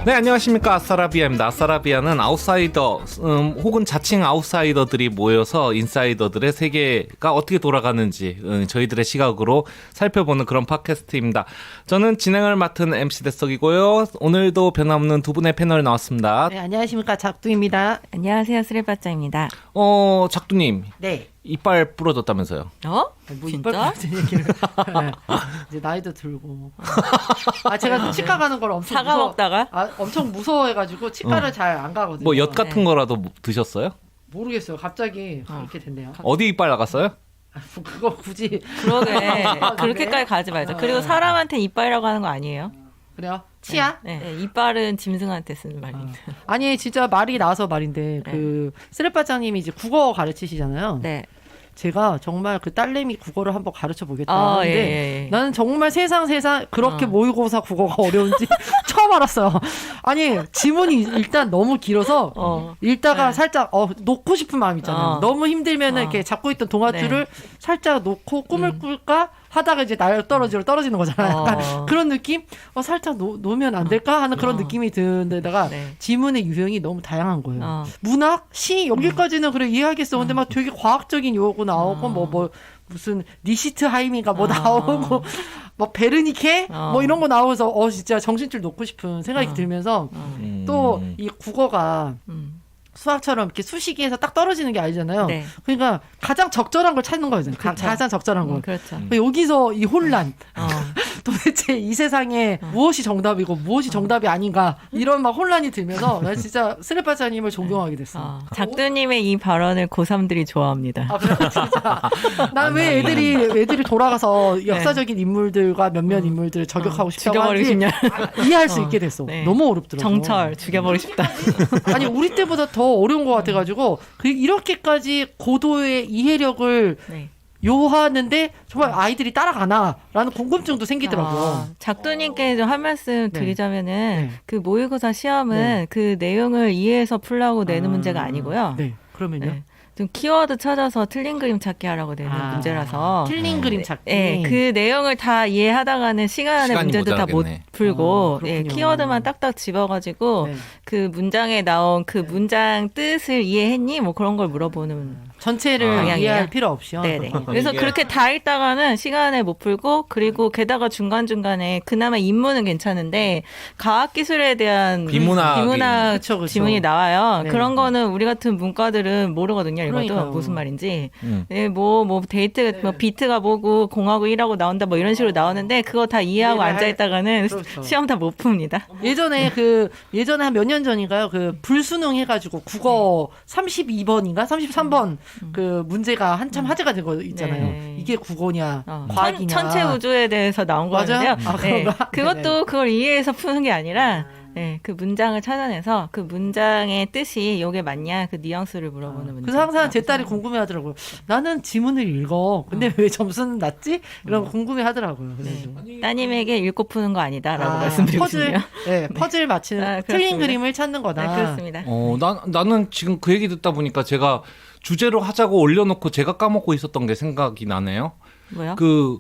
네, 안녕하십니까. 아싸라비아입니다. 아싸라비아는 아웃사이더 혹은 자칭 아웃사이더들이 모여서 인사이더들의 세계가 어떻게 돌아가는지 저희들의 시각으로 살펴보는 그런 팟캐스트입니다. 저는 진행을 맡은 MC 대석이고요. 오늘도 변함없는 두 분의 패널이 나왔습니다. 네, 안녕하십니까. 작두입니다. 안녕하세요, 쓰레빠짱입니다. 작두님. 네. 이빨 부러졌다면서요? 뭐 이빨 진짜? 같은 얘기를. 네. 이제 나이도 들고. 제가 치과 가는 걸 엄청 사과 먹다가? 엄청 무서워해가지고 치과를 잘 안 가거든요. 뭐 엿 같은 네. 거라도 드셨어요? 모르겠어요. 갑자기 이렇게 됐네요. 어디 이빨 나갔어요? 그거 굳이. 그러게. 아, 그렇게까지 가지 말자. 그리고 사람한테 이빨이라고 하는 거 아니에요? 그래요? 치아? 네. 이빨은 짐승한테 쓰는 말입니다. 아니 진짜 말이 나와서 말인데 그 쓰레빠짱님이 이제 국어 가르치시잖아요. 네. 제가 정말 그 딸내미 국어를 한번 가르쳐 보겠다 하는데 예. 나는 정말 세상 그렇게 모의고사 국어가 어려운지 처음 알았어요. 아니 지문이 일단 너무 길어서 읽다가 살짝 놓고 싶은 마음 있잖아요. 너무 힘들면은 이렇게 잡고 있던 동아줄을 살짝 놓고 꿈을 꿀까 하다가 이제 날 떨어지는 거잖아요. 약간 그런 느낌? 살짝 놓으면 안 될까 하는 그런 느낌이 드는데다가 지문의 유형이 너무 다양한 거예요. 문학, 시 여기까지는 그래 이해하겠어. 근데 막 되게 과학적인 용어 나오고 뭐 무슨 니시트 하이미가 뭐 나오고 뭐 베르니케 뭐 이런 거 나오면서 진짜 정신줄 놓고 싶은 생각이 들면서 또 이 국어가 수학처럼 이렇게 수식에서 딱 떨어지는 게 아니잖아요. 네. 그러니까 가장 적절한 걸 찾는 거잖아요. 그렇죠. 가장 적절한 걸. 그렇죠. 여기서 이 혼란. 도대체 이 세상에 무엇이 정답이고 무엇이 정답이 아닌가 이런 막 혼란이 들면서 나 진짜 쓰레빠짜님을 존경하게 됐어. 작두님의 이 발언을 고3들이 좋아합니다. 그래 진짜. 난 왜 애들이 돌아가서 역사적인 인물들과 몇몇 인물들을 저격하고 싶다고 죽여버리고 하는지 싶냐. 이해할 수 있게 됐어. 네. 너무 어렵더라고. 정철 죽여버리고 싶다. 아니 우리 때보다 더 어려운 것 같아가지고 이렇게까지 고도의 이해력을 요하는데 정말 아이들이 따라가나라는 궁금증도 생기더라고요. 작두님께 좀 한 말씀 드리자면은 그 모의고사 시험은 네. 그 내용을 이해해서 풀라고 내는 문제가 아니고요. 네, 그러면요. 네. 좀 키워드 찾아서 틀린 그림 찾기 하라고 되는 문제라서. 틀린 그림 찾기. 네, 그 내용을 다 이해하다가는 시간의 문제도 다 못 풀고 키워드만 딱딱 집어가지고 그 문장에 나온 그 문장 뜻을 이해했니? 뭐 그런 걸 물어보는 전체를 방향이에요. 이해할 필요 없이요. 네네. 그래서 그렇게 다 읽다가는 시간에 못 풀고 그리고 게다가 중간중간에 그나마 인문은 괜찮은데 과학기술에 대한 비문학 그쵸. 지문이 나와요. 네. 그런 거는 우리 같은 문과들은 모르거든요. 읽어도 그러니까요. 무슨 말인지. 네, 뭐 데이트 뭐 비트가 뭐고 공하고 1하고 나온다 뭐 이런 식으로 나오는데 그거 다 이해하고 앉아있다가는 그렇죠. 시험 다 못 풉니다. 예전에 한 몇 년 전인가요? 그 불수능 해가지고 국어 32번인가 33번 그 문제가 한참 화제가 되고 있잖아요. 네. 이게 국어냐 과학이냐. 천체 우주에 대해서 나온 거였는데요. 맞아요? 네. 그런가? 그것도 그걸 이해해서 푸는 게 아니라 그 문장을 찾아내서 그 문장의 뜻이 이게 맞냐 그 뉘앙스를 물어보는 문제. 그래서 항상 제 딸이 궁금해하더라고요. 나는 지문을 읽어. 근데 왜 점수는 낮지? 이런 궁금해하더라고요. 따님에게 읽고 푸는 거 아니다라고 말씀드리고 싶네요. 퍼즐 맞히는 틀린 그렇습니다. 그림을 찾는 거다. 그렇습니다. 나는 지금 그 얘기 듣다 보니까 제가 주제로 하자고 올려놓고 제가 까먹고 있었던 게 생각이 나네요. 뭐요? 그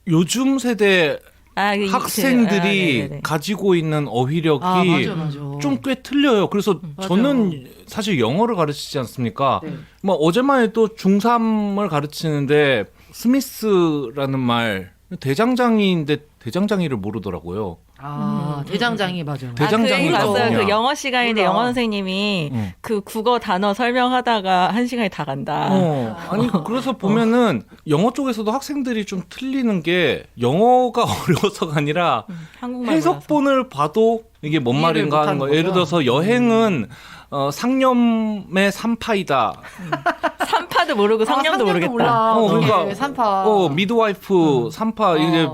요즘 세대 학생들이 네네네. 가지고 있는 어휘력이 맞아. 좀 꽤 틀려요. 그래서 저는 사실 영어를 가르치지 않습니까? 뭐 어제만 해도 중3을 가르치는데 스미스라는 말 대장장이인데 대장장이를 모르더라고요. 대장장이 맞아요. 대장장이 그 얘기 봤어요. 뭐냐. 그 영어 시간인데 몰라. 영어 선생님이 그 국어 단어 설명하다가 1시간이 다 간다. 아니 그래서 보면은 영어 쪽에서도 학생들이 좀 틀리는 게 영어가 어려워서가 아니라 한국말 해석본을 봐도 이게 뭔 이해를 말인가 하는 거. 못하는 예를 들어서 여행은 상념의 산파이다. 산파도 모르고 성념도 모르겠다. 몰라. 그러니까 산파. 미드와이프 산파 이제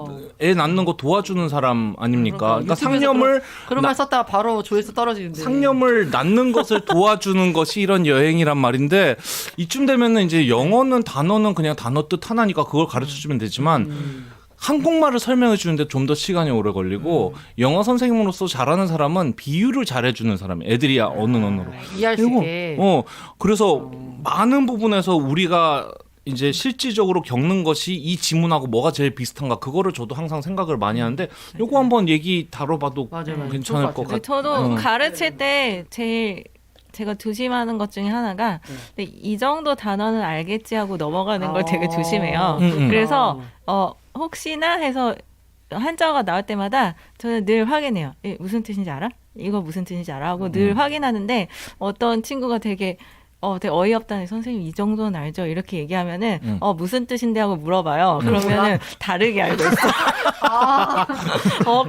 애 낳는 거 도와주는 사람 아닙니까? 그러니까 상념을 그런 말 썼다가 바로 조회수 떨어지는데. 상념을 낳는 것을 도와주는 것이 이런 여행이란 말인데 이쯤 되면은 이제 영어는 단어는 그냥 단어 뜻 하나니까 그걸 가르쳐 주면 되지만 한국말을 설명해 주는데 좀 더 시간이 오래 걸리고 영어 선생님으로서 잘하는 사람은 비유를 잘해주는 사람, 애들이 어느 언어로 이해할 수 있게. 그래서 많은 부분에서 우리가 이제 실질적으로 겪는 것이 이 지문하고 뭐가 제일 비슷한가 그거를 저도 항상 생각을 많이 하는데 요거 한번 얘기 다뤄봐도 맞아요. 괜찮을 것 같아요. 저도 가르칠 때 제일 제가 조심하는 것 중에 하나가 근데 이 정도 단어는 알겠지 하고 넘어가는 걸 되게 조심해요. 그래서 혹시나 해서 한자어가 나올 때마다 저는 늘 확인해요. 무슨 뜻인지 알아? 이거 무슨 뜻인지 알아? 하고 늘 확인하는데 어떤 친구가 되게 어이없다는 선생님 이 정도는 알죠? 이렇게 얘기하면은 무슨 뜻인데 하고 물어봐요. 그러면은 다르게 알고 있어.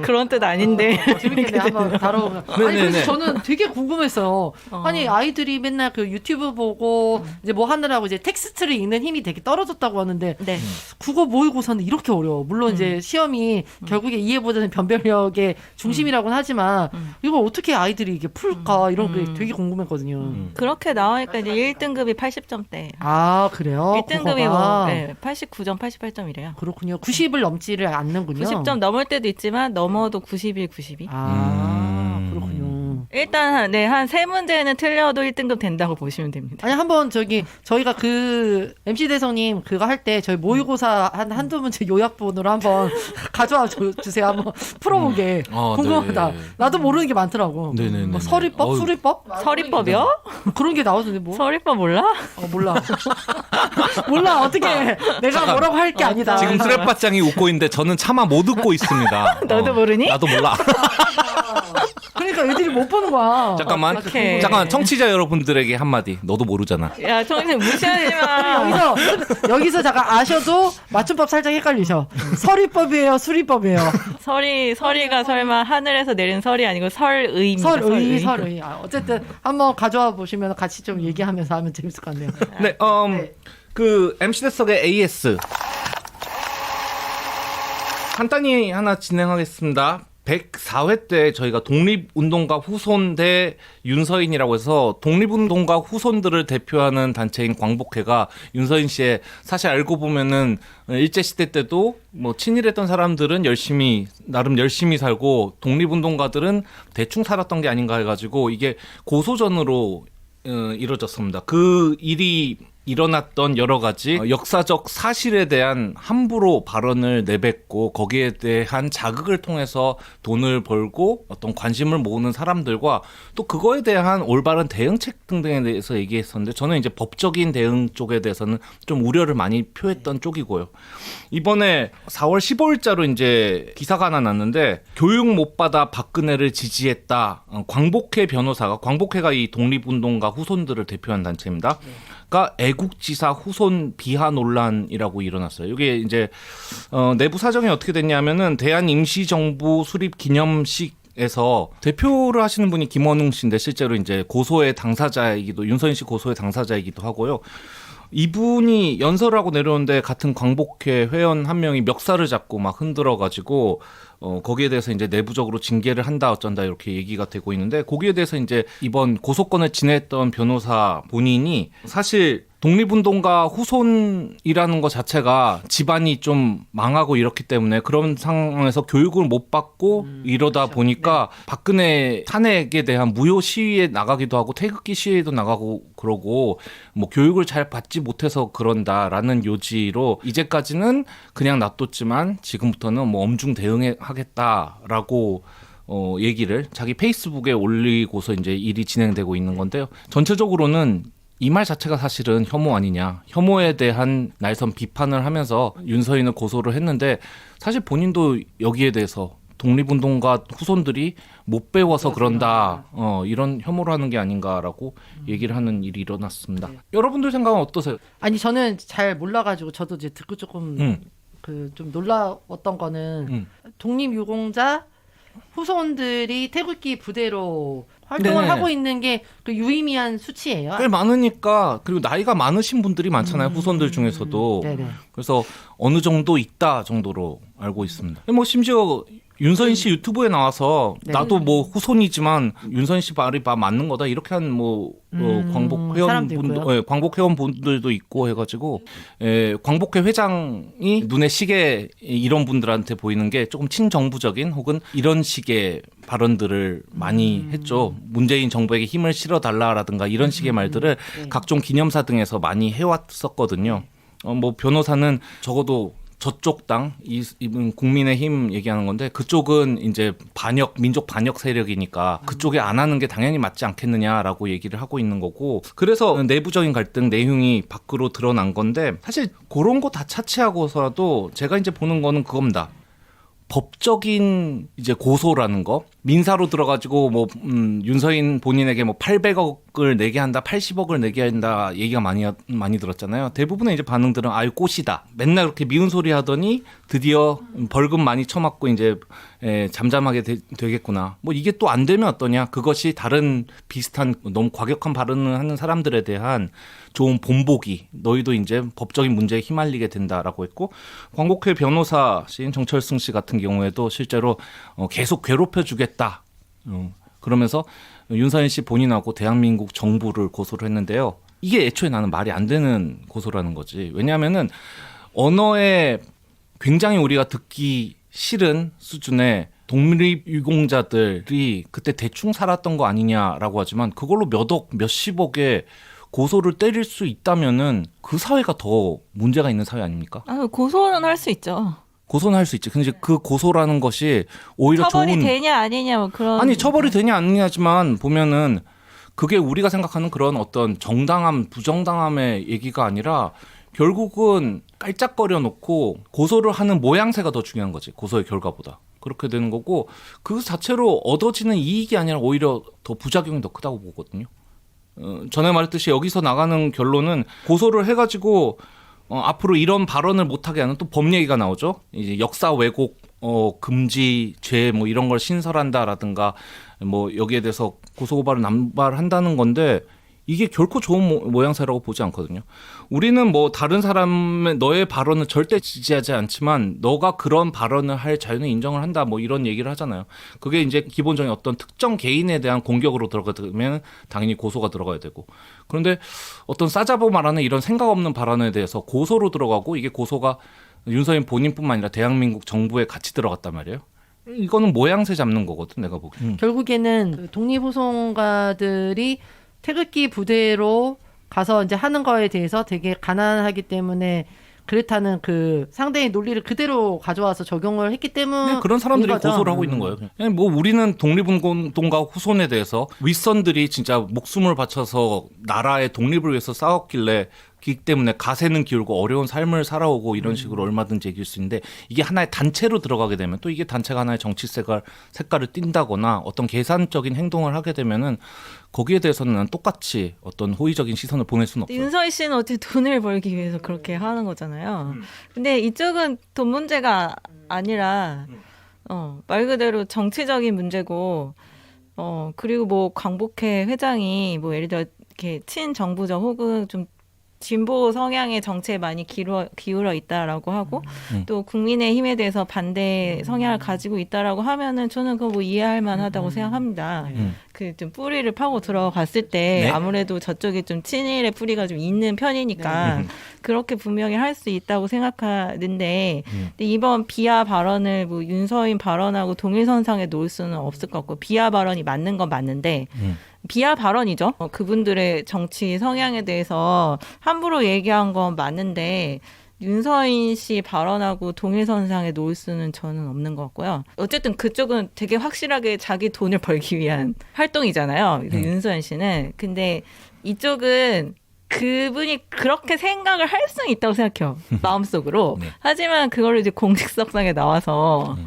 그런 뜻 아닌데. 재밌겠네. 한번 다뤄보면. 아니 그래서 저는 되게 궁금했어요. 아니 아이들이 맨날 그 유튜브 보고 이제 뭐 하느라고 이제 텍스트를 읽는 힘이 되게 떨어졌다고 하는데 네. 국어 모의고사는 이렇게 어려워. 물론 이제 시험이 결국에 이해보다는 변별력의 중심이라고는 하지만 이걸 어떻게 아이들이 이게 풀까 이런 게 되게 궁금했거든요. 그렇게 나오니까 이제 1등급이 80점대. 아 그래요? 1등급이 뭐 89점, 88점이래요. 그렇군요. 90을 넘지를 않는군요. 90점 넘을 때도 있지만 넘어도 91, 92. 그렇군요. 일단 한 세 문제는 틀려도 1등급 된다고 보시면 됩니다. 아니 한번 저희가 그 MC 대성님 그거 할 때 저희 모의고사 한두 문제 요약본으로 한번 가져와 주세요. 한번 풀어보게 궁금하다. 네. 나도 모르는 게 많더라고. 네네네. 뭐 서리법, 수리법 서리법이요? 그런 게 나오던데 뭐? 서리법 몰라? 몰라. 몰라 어떻게 내가 뭐라고 할 게 아니다. 지금 쓰레빠짱이 웃고 있는데 저는 차마 못 웃고 있습니다. 너도 모르니? 나도 몰라. 그러니까 애들이 못 보는 거야. 잠깐만. 잠깐만 청취자 여러분들에게 한마디. 너도 모르잖아. 야, 정신 무시하지 마. 여기서 잠깐 아셔도 맞춤법 살짝 헷갈리셔. 서리법이에요, 수리법이에요. 서리가 설마 하늘에서 내린 설이 아니고 설의입니다. 설의. 어쨌든 한번 가져와 보시면 같이 좀 얘기하면서 하면 재밌을 것 같네요. 네, 그 MC 대석의 AS 간단히 하나 진행하겠습니다. 104회 때 저희가 독립운동가 후손대 윤서인이라고 해서 독립운동가 후손들을 대표하는 단체인 광복회가 윤서인 씨의 사실 알고 보면은 일제시대 때도 뭐 친일했던 사람들은 나름 열심히 살고 독립운동가들은 대충 살았던 게 아닌가 해가지고 이게 고소전으로 이루어졌습니다. 그 일이 일어났던 여러 가지 역사적 사실에 대한 함부로 발언을 내뱉고 거기에 대한 자극을 통해서 돈을 벌고 어떤 관심을 모으는 사람들과 또 그거에 대한 올바른 대응책 등등에 대해서 얘기했었는데 저는 이제 법적인 대응 쪽에 대해서는 좀 우려를 많이 표했던 쪽이고요. 이번에 4월 15일자로 이제 기사가 하나 났는데 교육 못 받아 박근혜를 지지했다. 광복회가 이 독립운동가 후손들을 대표한 단체입니다. 가 애국지사 후손 비하 논란이라고 일어났어요. 이게 이제 내부 사정이 어떻게 됐냐면은 대한임시정부 수립 기념식에서 대표를 하시는 분이 김원웅 씨인데 실제로 이제 고소의 당사자이기도 윤서인 씨 고소의 당사자이기도 하고요. 이분이 연설을 하고 내려오는데 같은 광복회 회원 한 명이 멱살을 잡고 막 흔들어가지고 거기에 대해서 이제 내부적으로 징계를 한다 어쩐다 이렇게 얘기가 되고 있는데 거기에 대해서 이제 이번 고소건을 진행했던 변호사 본인이 사실 독립운동가 후손이라는 것 자체가 집안이 좀 망하고 이렇기 때문에 그런 상황에서 교육을 못 받고 이러다 그렇죠. 보니까 네. 박근혜 탄핵에 대한 무효 시위에 나가기도 하고 태극기 시위에도 나가고 그러고 뭐 교육을 잘 받지 못해서 그런다라는 요지로 이제까지는 그냥 놔뒀지만 지금부터는 뭐 엄중 대응하겠다라고 얘기를 자기 페이스북에 올리고서 이제 일이 진행되고 있는 건데요. 전체적으로는 이 말 자체가 사실은 혐오 아니냐. 혐오에 대한 날선 비판을 하면서 윤서인을 고소를 했는데 사실 본인도 여기에 대해서 독립운동가 후손들이 못 배워서 그런다. 이런 혐오를 하는 게 아닌가라고 얘기를 하는 일이 일어났습니다. 네. 여러분들 생각은 어떠세요? 아니 저는 잘 몰라가지고 저도 이제 듣고 조금 좀 놀라웠던 거는 독립유공자 후손들이 태극기 부대로 활동을 하고 있는 게 그 유의미한 수치예요. 꽤 많으니까 그리고 나이가 많으신 분들이 많잖아요. 후손들 중에서도. 네네. 그래서 어느 정도 있다 정도로 알고 있습니다. 뭐 심지어 윤서인 씨 유튜브에 나와서 네. 나도 뭐 후손이지만 윤서인 씨 말이 맞는 거다 이렇게 한 뭐 광복 회원분들, 광복 회원분들도 있고 해가지고 광복회 회장이 눈에 시게 이런 분들한테 보이는 게 조금 친정부적인 혹은 이런 식의 발언들을 많이 했죠. 문재인 정부에게 힘을 실어달라라든가 이런 식의 말들을 각종 기념사 등에서 많이 해왔었거든요. 뭐 변호사는 적어도 저쪽 당, 이분 국민의힘 얘기하는 건데 그쪽은 이제 민족 반역 세력이니까 그쪽에 안 하는 게 당연히 맞지 않겠느냐라고 얘기를 하고 있는 거고 그래서 내부적인 갈등 내용이 밖으로 드러난 건데 사실 그런 거 다 차치하고서라도 제가 이제 보는 거는 그겁니다. 법적인 이제 고소라는 거 민사로 들어가지고 뭐 윤서인 본인에게 뭐 800억을 내게 한다, 80억을 내게 한다 얘기가 많이 들었잖아요. 대부분의 이제 반응들은 아유 꽃이다. 맨날 그렇게 미운 소리 하더니 드디어 벌금 많이 쳐맞고 이제 잠잠하게 되겠구나. 뭐 이게 또 안 되면 어떠냐? 그것이 다른 비슷한 너무 과격한 발언을 하는 사람들에 대한 좋은 본보기. 너희도 이제 법적인 문제에 휘말리게 된다라고 했고 광복회 변호사신 정철승 씨 같은 경우에도 실제로 계속 괴롭혀주겠다. 그러면서 윤서인 씨 본인하고 대한민국 정부를 고소를 했는데요. 이게 애초에 나는 말이 안 되는 고소라는 거지. 왜냐하면은 언어에 굉장히 우리가 듣기 싫은 수준의 독립유공자들이 그때 대충 살았던 거 아니냐라고 하지만 그걸로 몇억, 몇십억의 고소를 때릴 수 있다면은 그 사회가 더 문제가 있는 사회 아닙니까? 고소는 할 수 있죠. 고소는 할 수 있지. 근데 그 고소라는 것이 오히려 처벌이 되냐 아니냐 뭐 그런. 아니 처벌이 되냐 아니냐지만 보면은 그게 우리가 생각하는 그런 어떤 정당함, 부정당함의 얘기가 아니라 결국은 깔짝거려 놓고 고소를 하는 모양새가 더 중요한 거지. 고소의 결과보다. 그렇게 되는 거고 그 자체로 얻어지는 이익이 아니라 오히려 더 부작용이 더 크다고 보거든요. 전에 말했듯이 여기서 나가는 결론은 고소를 해가지고 앞으로 이런 발언을 못하게 하는 또 법 얘기가 나오죠. 이제 역사 왜곡 금지 죄 뭐 이런 걸 신설한다라든가 뭐 여기에 대해서 고소고발을 남발한다는 건데 이게 결코 좋은 모양새라고 보지 않거든요. 우리는 뭐 다른 사람의 너의 발언을 절대 지지하지 않지만 너가 그런 발언을 할 자유는 인정을 한다 뭐 이런 얘기를 하잖아요. 그게 이제 기본적인 어떤 특정 개인에 대한 공격으로 들어가면 당연히 고소가 들어가야 되고 그런데 어떤 싸잡아 말하는 이런 생각 없는 발언에 대해서 고소로 들어가고 이게 고소가 윤서인 본인뿐만 아니라 대한민국 정부에 같이 들어갔단 말이에요. 이거는 모양새 잡는 거거든 내가 보기엔. 결국에는 그 독립후송가들이 태극기 부대로 가서 이제 하는 거에 대해서 되게 가난하기 때문에 그렇다는 그 상대의 논리를 그대로 가져와서 적용을 했기 때문에 그런 사람들이 고소를 하고 있는 거예요. 그냥 뭐 우리는 독립운동가 후손에 대해서 윗선들이 진짜 목숨을 바쳐서 나라의 독립을 위해서 싸웠길래 기 때문에 가세는 기울고 어려운 삶을 살아오고 이런 식으로 얼마든지 얘기할 수 있는데 이게 하나의 단체로 들어가게 되면 또 이게 단체가 하나의 정치 색깔을 띈다거나 어떤 계산적인 행동을 하게 되면은 거기에 대해서는 난 똑같이 어떤 호의적인 시선을 보낼 수는 없어요. 윤서희 씨는 어떻게 돈을 벌기 위해서 그렇게 하는 거잖아요. 근데 이쪽은 돈 문제가 아니라 말 그대로 정치적인 문제고 그리고 뭐 광복회 회장이 뭐 예를 들어 이렇게 친정부적 혹은 좀 진보 성향의 정치에 많이 기울어 있다라고 하고 또 국민의힘에 대해서 반대 성향을 가지고 있다라고 하면은 저는 그거 뭐 이해할 만하다고 생각합니다. 그 좀 뿌리를 파고 들어갔을 때 아무래도 저쪽에 좀 친일의 뿌리가 좀 있는 편이니까 그렇게 분명히 할 수 있다고 생각하는데 근데 이번 비하 발언을 뭐 윤서인 발언하고 동일선상에 놓을 수는 없을 것 같고 비하 발언이 맞는 건 맞는데 비하 발언이죠. 그분들의 정치 성향에 대해서 함부로 얘기한 건 맞는데 윤서인 씨 발언하고 동일선상에 놓을 수는 저는 없는 것 같고요. 어쨌든 그쪽은 되게 확실하게 자기 돈을 벌기 위한 활동이잖아요. 윤서인 씨는. 근데 이쪽은 그분이 그렇게 생각을 할 수는 있다고 생각해요. 마음속으로. 하지만 그걸 이제 공식석상에 나와서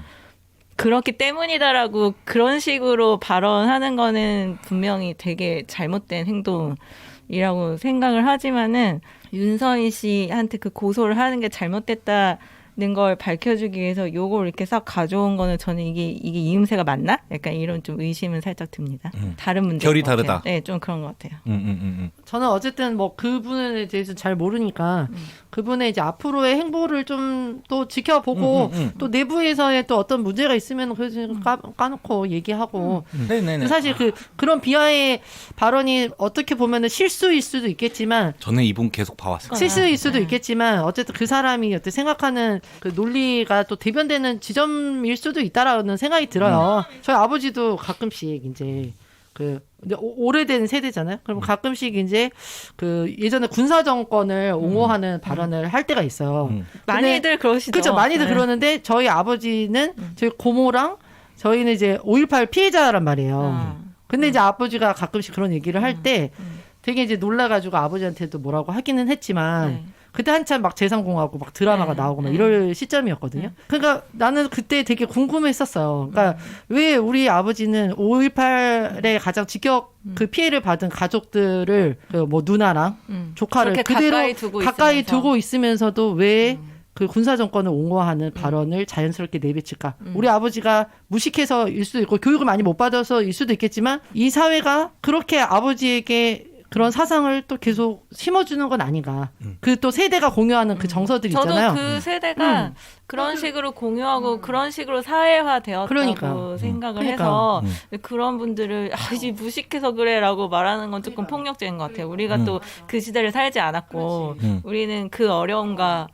그렇기 때문이다라고 그런 식으로 발언하는 거는 분명히 되게 잘못된 행동이라고 생각을 하지만은 윤서인 씨한테 그 고소를 하는 게 잘못됐다는 걸 밝혀주기 위해서 요걸 이렇게 싹 가져온 거는 저는 이게 이음새가 맞나? 약간 이런 좀 의심은 살짝 듭니다. 다른 문제. 결이 다르다. 네, 좀 그런 것 같아요. 저는 어쨌든 뭐 그분에 대해서 잘 모르니까 그분의 이제 앞으로의 행보를 좀 또 지켜보고 또 내부에서의 또 어떤 문제가 있으면 그래서 까놓고 얘기하고. 네네네. 사실 그런 비하의 발언이 어떻게 보면은 실수일 수도 있겠지만 저는 이분 계속 봐왔어요. 실수일 수도 있겠지만 어쨌든 그 사람이 어떻게 생각하는 그 논리가 또 대변되는 지점일 수도 있다라는 생각이 들어요. 저희 아버지도 가끔씩 이제 이제 오래된 세대잖아요. 그럼 가끔씩 이제 예전에 군사 정권을 옹호하는 발언을 할 때가 있어요. 많이들 그러시죠. 그렇죠. 많이들 그러는데 저희 아버지는 저희 고모랑 저희는 이제 5.18 피해자란 말이에요. 근데 이제 아버지가 가끔씩 그런 얘기를 할 때 되게 이제 놀라가지고 아버지한테도 뭐라고 하기는 했지만 그때 한참 막 재상공하고 막 드라마가 나오고 막 이럴 시점이었거든요. 그러니까 나는 그때 되게 궁금했었어요. 그러니까 왜 우리 아버지는 5.18에 가장 직격 그 피해를 받은 가족들을 뭐 누나랑 조카를 그대로 가까이 두고 있으면서도 왜 그 군사 정권을 옹호하는 발언을 자연스럽게 내비칠까? 우리 아버지가 무식해서일 수도 있고 교육을 많이 못 받아서일 수도 있겠지만 이 사회가 그렇게 아버지에게 그런 사상을 또 계속 심어주는 건 아닌가. 그 또 세대가 공유하는 그 정서들 있잖아요. 저도 그 세대가 그런 식으로 공유하고 그런 식으로 사회화되었다고 생각을 해서 그런 분들을 이제 무식해서 그래라고 말하는 건 조금 폭력적인 것 같아요. 우리가 또 그 시대를 살지 않았고 우리는 그 어려움과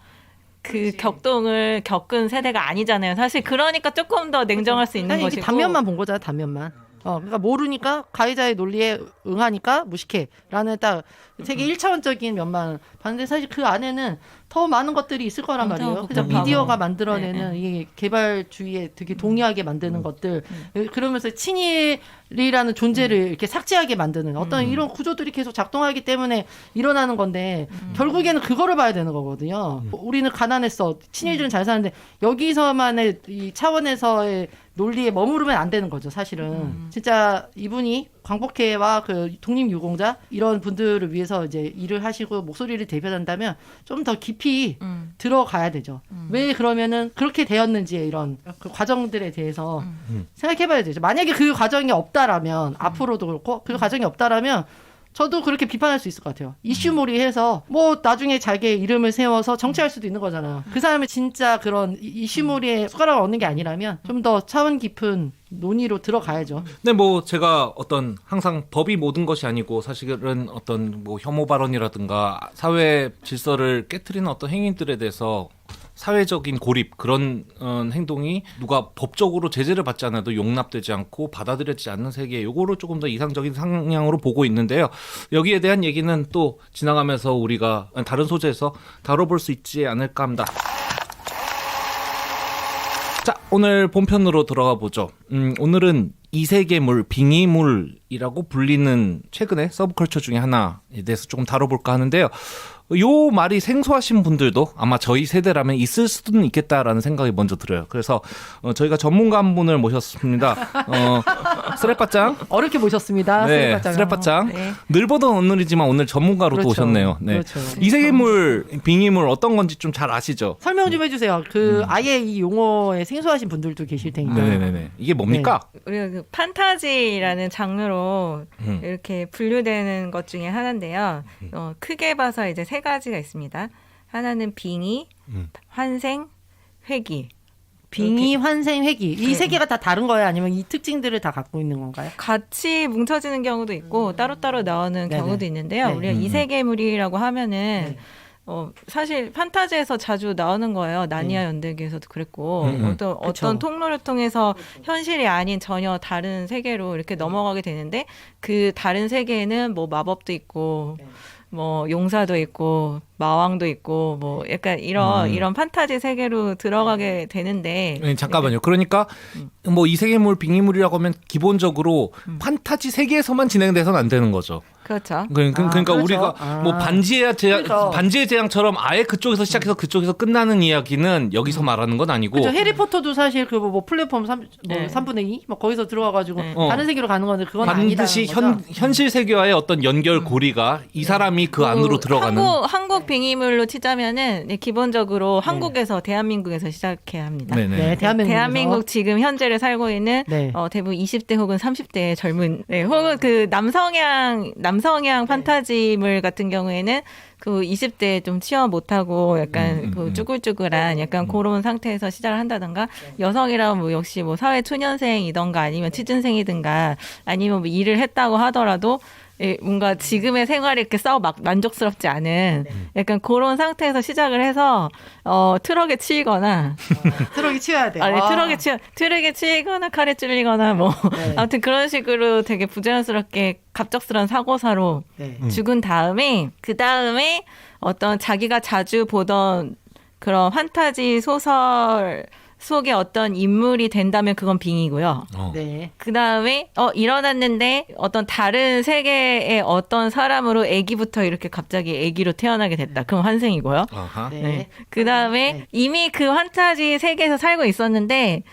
그 격동을 겪은 세대가 아니잖아요. 사실 그러니까 조금 더 냉정할 수 있는 것이고. 단면만 본 거잖아, 단면만. 그러니까 모르니까 가해자의 논리에 응하니까 무식해라는 딱 되게 1차원적인 면만 봤는데 사실 그 안에는 더 많은 것들이 있을 거란 말이에요. 그죠? 미디어가 만들어내는 이 개발주의에 되게 동의하게 만드는 것들, 그러면서 친일이라는 존재를 이렇게 삭제하게 만드는 어떤 이런 구조들이 계속 작동하기 때문에 일어나는 건데 결국에는 그거를 봐야 되는 거거든요. 우리는 가난했어, 친일들은 잘 사는데 여기서만의 이 차원에서의 논리에 머무르면 안 되는 거죠, 사실은. 진짜 이분이 광복회와 그 독립유공자 이런 분들을 위해서 이제 일을 하시고 목소리를 대변한다면 좀 더 깊이 들어가야 되죠. 왜 그러면은 그렇게 되었는지의 이런 그 과정들에 대해서 생각해봐야 되죠. 만약에 그 과정이 없다라면 앞으로도 그렇고 그 과정이 없다라면 저도 그렇게 비판할 수 있을 것 같아요. 이슈몰이해서 뭐 나중에 자기의 이름을 세워서 정치할 수도 있는 거잖아요. 그 사람이 진짜 그런 이슈몰이에 숟가락을 얻는 게 아니라면 좀 더 차원 깊은 논의로 들어가야죠. 근데 뭐 제가 어떤 항상 법이 모든 것이 아니고 사실은 어떤 뭐 혐오 발언이라든가 사회 질서를 깨트리는 어떤 행위들에 대해서 사회적인 고립 그런 행동이 누가 법적으로 제재를 받지 않아도 용납되지 않고 받아들여지지 않는 세계, 요거를 조금 더 이상적인 상향으로 보고 있는데요. 여기에 대한 얘기는 또 지나가면서 우리가 다른 소재에서 다뤄볼 수 있지 않을까 합니다. 자, 오늘 본편으로 들어가 보죠. 오늘은 이세계물, 빙의물이라고 불리는 최근의 서브컬처 중에 하나에 대해서 조금 다뤄볼까 하는데요. 요 말이 생소하신 분들도 아마 저희 세대라면 있을 수는 있겠다라는 생각이 먼저 들어요. 그래서 저희가 전문가 한 분을 모셨습니다. 스레빠짱. 어렵게 모셨습니다. 네, 스레빠짱. 네. 늘 보던 오늘이지만 오늘 전문가로 또 오셨네요. 네. 그렇죠. 이세계물, 빙의물 어떤 건지 좀 잘 아시죠? 설명 좀 해주세요. 아예 이 용어에 생소하신 분들도 계실 테니까. 네네네. 이게 뭡니까? 네. 우리가 그 판타지라는 장르로 이렇게 분류되는 것 중에 하나인데요. 크게 봐서 이제 세 가지가 있습니다. 하나는 빙의, 환생, 회귀. 빙의, 환생, 회귀. 이 세 개가 다 다른 거예요? 아니면 이 특징들을 다 갖고 있는 건가요? 같이 뭉쳐지는 경우도 있고 따로따로 나오는 경우도 있는데요. 네. 우리가 이세계물이라고 하면은 사실 판타지에서 자주 나오는 거예요. 나니아 연대기에서도 그랬고 어떤 통로를 통해서 현실이 아닌 전혀 다른 세계로 이렇게 넘어가게 되는데 그 다른 세계에는 뭐 마법도 있고 뭐 용사도 있고 마왕도 있고 뭐 약간 이런 판타지 세계로 들어가게 되는데 잠깐만요. 그러니까 뭐 이세계물, 빙의물이라고 하면 기본적으로 판타지 세계에서만 진행돼서는 안 되는 거죠. 그렇죠. 그러니까 그렇죠. 우리가 뭐 반지의 제왕처럼 아예 그쪽에서 시작해서 그쪽에서 끝나는 이야기는 여기서 말하는 건 아니고. 그렇죠. 해리포터도 사실 그 뭐 플랫폼 3분의 2? 뭐 거기서 들어가가지고 다른 세계로 가는 건데 그건 반드시 현실 세계와의 어떤 연결고리가 이 사람이 그 안으로 들어가는. 한국 빙의물로 치자면은 기본적으로 한국에서 대한민국에서 시작해야 합니다. 네, 대한민국 지금 현재를 살고 있는 대부분 20대 혹은 30대의 젊은 혹은 그 남성향 판타지물 같은 경우에는 그 20대에 좀 취업 못하고 약간 그 쭈글쭈글한 약간 그런 상태에서 시작을 한다던가 여성이라면 뭐 역시 뭐 사회 초년생이던가 아니면 취준생이든가 아니면 뭐 일을 했다고 하더라도 뭔가 지금의 생활이 이렇게 막 만족스럽지 않은 약간 그런 상태에서 시작을 해서 트럭에 치이거나 트럭이 치워야 돼. 아니, 트럭에 치이거나 칼에 찔리거나 뭐 아무튼 그런 식으로 되게 부자연스럽게 갑작스러운 사고사로 죽은 다음에 그 다음에 어떤 자기가 자주 보던 그런 판타지 소설 속의 어떤 인물이 된다면 그건 빙이고요. 네. 그 다음에 일어났는데 어떤 다른 세계의 어떤 사람으로 아기부터 이렇게 갑자기 아기로 태어나게 됐다. 그럼 환생이고요. 네. 그 다음에 이미 그 판타지 세계에서 살고 있었는데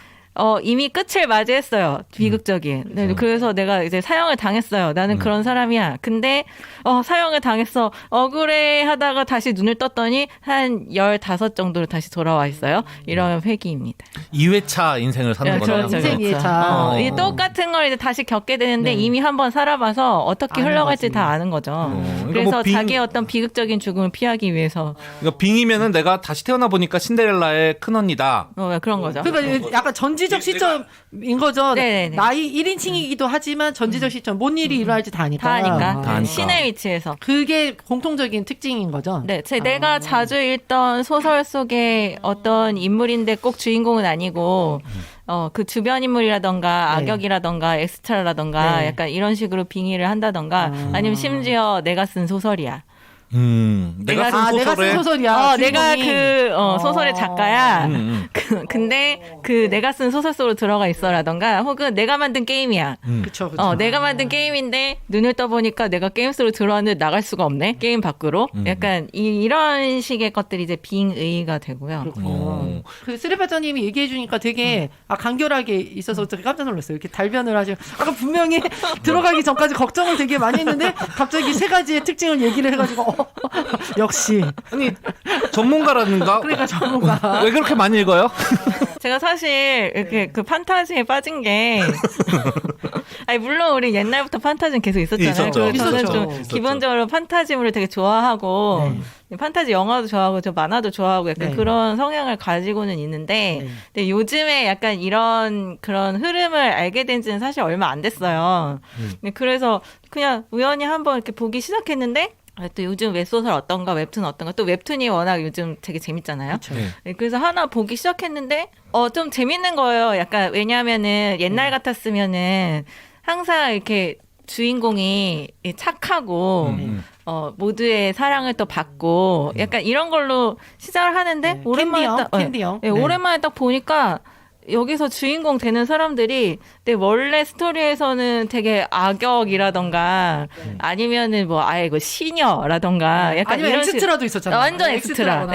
이미 끝을 맞이했어요. 비극적인. 네, 그래서 내가 이제 사형을 당했어요. 나는 그런 사람이야. 근데 사형을 당했어. 억울해 하다가 다시 눈을 떴더니 한 15 정도로 다시 돌아와 있어요. 이러면 회귀입니다. 2회차 인생을 사는 거죠. 그렇죠. 인생 2회차. 이 똑같은 걸 이제 다시 겪게 되는데 이미 한번 살아봐서 어떻게 흘러갈지 다 아는 거죠. 그러니까 그래서 뭐 자기의 어떤 비극적인 죽음을 피하기 위해서. 그러니까 빙이면은 내가 다시 태어나 보니까 신데렐라의 큰언니다. 그런 거죠. 그러니까 약간 전지적 시점인 거죠. 네네네. 나이 1인칭이기도 하지만 전지적 시점. 뭔 일이 일어날지 다 아니까. 다 아니까. 다 아니까. 신의 위치에서. 그게 공통적인 특징인 거죠. 네, 내가 자주 읽던 소설 속의 어떤 인물인데 꼭 주인공은 아니고, 그 주변 인물이라던가, 네. 악역이라던가, 엑스트라라던가, 네. 약간 이런 식으로 빙의를 한다던가, 아니면 심지어 내가 쓴 소설이야. 내가 쓴 내가 쓴 소설에 소설이야. 내가 주인공이. 소설의 작가야. 근데 내가 쓴 소설 속으로 들어가 있어라던가, 혹은 내가 만든 게임이야. 그쵸. 내가 만든 게임인데 눈을 떠보니까 내가 게임 속으로 들어왔는데 나갈 수가 없네. 게임 밖으로. 약간 이런 식의 것들이 이제 빙의가 되고요. 그렇군요. 그 쓰레바자님이 얘기해 주니까 되게 간결하게 있어서 되게 깜짝 놀랐어요. 이렇게 달변을 하시고 아까 분명히 들어가기 전까지 걱정을 되게 많이 했는데 갑자기 세 가지의 특징을 얘기를 해가지고 역시 아니 전문가라는가? 그러니까 전문가. 왜 그렇게 많이 읽어요? 제가 사실 이렇게 그 판타지에 빠진 게 아니 물론 우리 옛날부터 판타지는 계속 있었잖아요. 있었죠. 그리고 저는 있었죠. 좀 기본적으로 판타지물을 되게 좋아하고 판타지 영화도 좋아하고 저 만화도 좋아하고 약간 네. 그런 성향을 가지고는 있는데 근데 요즘에 약간 이런 그런 흐름을 알게 된 지는 사실 얼마 안 됐어요. 그래서 그냥 우연히 한번 이렇게 보기 시작했는데 또 요즘 웹소설 어떤가 웹툰 어떤가 또 웹툰이 워낙 요즘 되게 재밌잖아요. 네, 그래서 하나 보기 시작했는데 좀 재밌는 거예요. 약간 왜냐하면은 옛날 같았으면은 항상 이렇게 주인공이 착하고 모두의 사랑을 또 받고 약간 이런 걸로 시작을 하는데 오랜만에 캔디형. 오랜만에 딱 보니까 여기서 주인공 되는 사람들이 내 원래 스토리에서는 되게 악역이라던가 아니면은 뭐 아예 그 시녀라던가 약간 아니면 이런 엑스트라도 있었잖아요. 완전 엑스트라.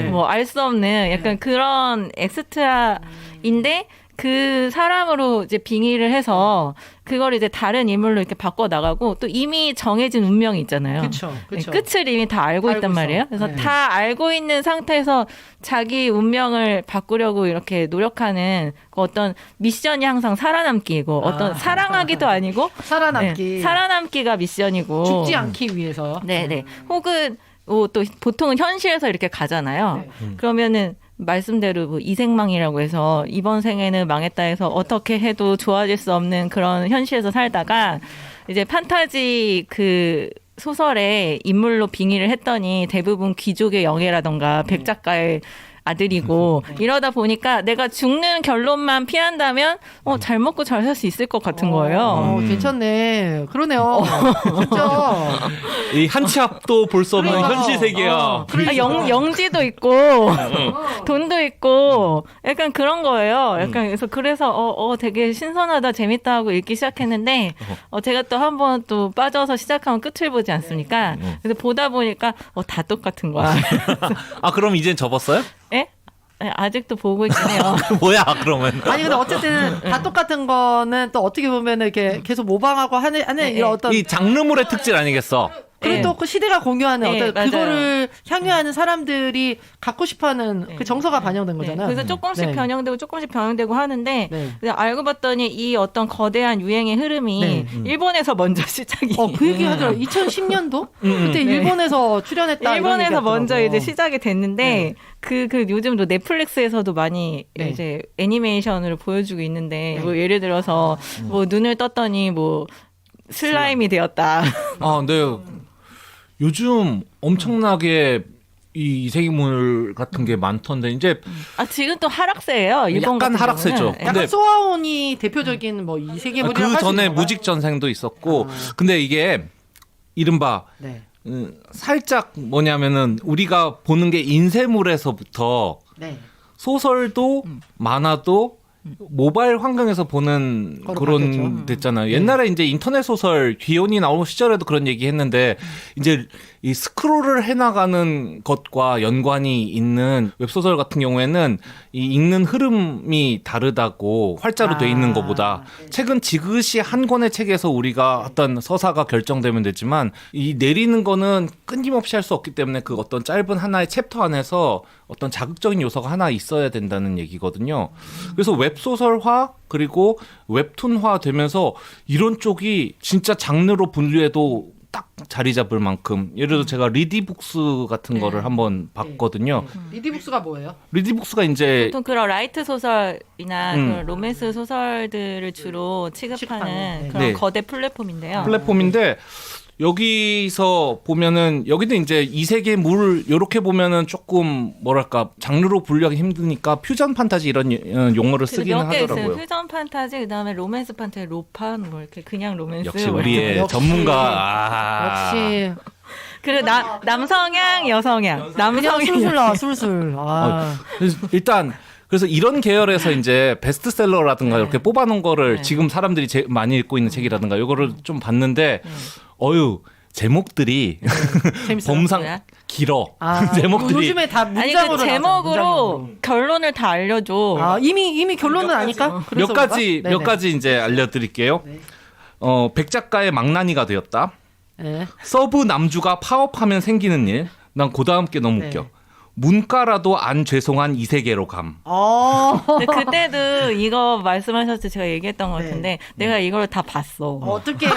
뭐 알 수 없는 약간 그런 엑스트라인데 그 사람으로 이제 빙의를 해서 그걸 이제 다른 인물로 이렇게 바꿔 나가고 또 이미 정해진 운명이 있잖아요. 그렇죠. 끝을 이미 다 알고 있단 말이에요. 그래서 다 알고 있는 상태에서 자기 운명을 바꾸려고 이렇게 노력하는 그 어떤 미션이 항상 살아남기이고 어떤 사랑하기도 아니고 살아남기. 살아남기가 미션이고 죽지 않기 위해서. 네네. 혹은 또 보통은 현실에서 이렇게 가잖아요. 그러면은 말씀대로 뭐 이생망이라고 해서 이번 생에는 망했다 해서 어떻게 해도 좋아질 수 없는 그런 현실에서 살다가 이제 판타지 그 소설의 인물로 빙의를 했더니 대부분 귀족의 영예라던가 백작가의 아들이고 이러다 보니까 내가 죽는 결론만 피한다면 잘 먹고 잘 살 수 있을 것 같은 거예요. 괜찮네. 그러네요. 진짜. 이 한치 앞도 볼 수 없는 그러니까. 현실 세계야. 영지도 있고 돈도 있고 약간 그런 거예요. 약간 그래서 되게 신선하다 재밌다 하고 읽기 시작했는데 제가 또 한번 또 빠져서 시작하면 끝을 보지 않습니까? 그래서 보다 보니까 다 똑같은 거야. 아 그럼 이젠 접었어요? 예? 아직도 보고 있긴 해요. 뭐야 그러면? 아니 근데 어쨌든 다 똑같은 거는 또 어떻게 보면 이렇게 계속 모방하고 하는 이런 어떤 이 장르물의 특질 아니겠어? 그리고 또 그 시대가 공유하는 네, 어떤 맞아요. 그거를 향유하는 사람들이 갖고 싶어하는 그 정서가 반영된 거잖아요. 그래서 조금씩 네. 조금씩 변형되고 하는데 네. 근데 알고 봤더니 이 어떤 거대한 유행의 흐름이 네. 일본에서 먼저 시작이 그 얘기 하더라고요. 2010년도? 그때 일본에서 출연했다. 이런 일본에서 얘기 먼저 하더라고요. 이제 시작이 됐는데 그 요즘도 넷플릭스에서도 많이 이제 애니메이션으로 보여주고 있는데 뭐 예를 들어서 뭐 눈을 떴더니 뭐 슬라임이 되었다. 네. 요즘 엄청나게 이 이세계물 같은 게 많던데 이제 지금 또 하락세예요. 일본 약간 같은 하락세죠. 경우는. 근데 약간 소아온이 대표적인 뭐 이세계물이라고 그 전에 할 수 무직 전생도 있었고 근데 이게 이른바 네. 살짝 뭐냐면은 우리가 보는 게 인쇄물에서부터 네. 소설도 만화도 모바일 환경에서 보는 거로 그런 바뀌었죠. 됐잖아요. 옛날에 이제 인터넷 소설 귀혼이 나오는 시절에도 그런 얘기 했는데 이제 이 스크롤을 해나가는 것과 연관이 있는 웹소설 같은 경우에는 이 읽는 흐름이 다르다고 활자로 돼 있는 것보다 책은 지그시 한 권의 책에서 우리가 어떤 서사가 결정되면 되지만 이 내리는 거는 끊임없이 할 수 없기 때문에 그 어떤 짧은 하나의 챕터 안에서 어떤 자극적인 요소가 하나 있어야 된다는 얘기거든요. 그래서 웹소설화 그리고 웹툰화 되면서 이런 쪽이 진짜 장르로 분류해도 딱 자리 잡을 만큼 예를 들어 제가 리디북스 같은 거를 한번 봤거든요. 리디북스가 뭐예요? 리디북스가 이제 보통 그런 라이트 소설이나 그런 로맨스 소설들을 주로 취급하는 그런 네. 거대 플랫폼인데요. 플랫폼인데 여기서 보면은 여기도 이제 이 세계 물 요렇게 보면은 조금 뭐랄까 장르로 분류하기 힘드니까 퓨전 판타지 이런 용어를 쓰기는 몇 개 있어요. 하더라고요. 퓨전 판타지, 그다음에 로맨스 판타지, 로판 뭐 이렇게 그냥 로맨스. 역시 뭐 우리의 역시. 전문가. 역시 그리고 남성향, 여성향, 그냥 남성향. 술술 나와 술술. 일단 그래서 이런 계열에서 이제 베스트셀러라든가 이렇게 뽑아놓은 거를 지금 사람들이 많이 읽고 있는 책이라든가 이거를 좀 봤는데 제목들이 재밌어요. 범상 길어. 제목들이 요즘에 다 아니 문장으로 그 제목으로 나오잖아요, 결론을 다 알려줘. 이미 결론은 아니까? 몇 가지 이제 알려드릴게요. 네. 백 작가의 망나니가 되었다. 네. 서브 남주가 파업하면 생기는 일. 난 그 다음 게 너무 웃겨. 문과라도 안 죄송한 이 세계로 감. 근데 그때도 이거 말씀하셨을 때 제가 얘기했던 것 같은데 내가 이걸 다 봤어. 어떡해.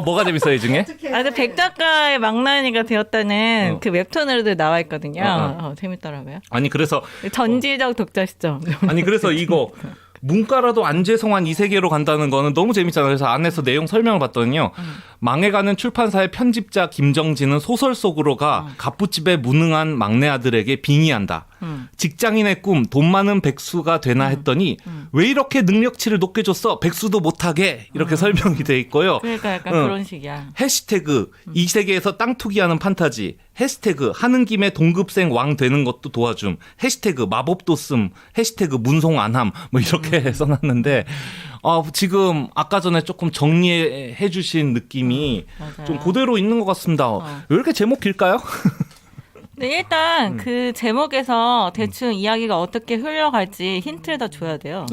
뭐가 재밌어요 이 중에? 근데 백 작가의 망나니가 되었다는 그 웹툰으로도 나와 있거든요. 재밌더라고요. 아니 그래서 전지적 독자 시점. 아니 그래서 이거 문과라도 안 죄송한 이 세계로 간다는 거는 너무 재밌잖아요. 그래서 안에서 내용 설명을 봤더니요. 망해가는 출판사의 편집자 김정진은 소설 속으로 가 갑부집에 무능한 막내 아들에게 빙의한다. 직장인의 꿈, 돈 많은 백수가 되나 했더니 왜 이렇게 능력치를 높게 줬어? 백수도 못하게 이렇게 설명이 돼 있고요. 그러니까 약간 그런 식이야. 해시태그 이 세계에서 땅 투기하는 판타지. 해시태그 하는 김에 동급생 왕 되는 것도 도와줌. 해시태그 마법도 씀. 해시태그 문송 안함. 뭐 이렇게 써놨는데 지금 아까 전에 조금 정리해 주신 느낌이 좀 그대로 있는 것 같습니다. 왜 이렇게 제목 길까요? 네, 일단 그 제목에서 대충 이야기가 어떻게 흘러갈지 힌트를 다 줘야 돼요.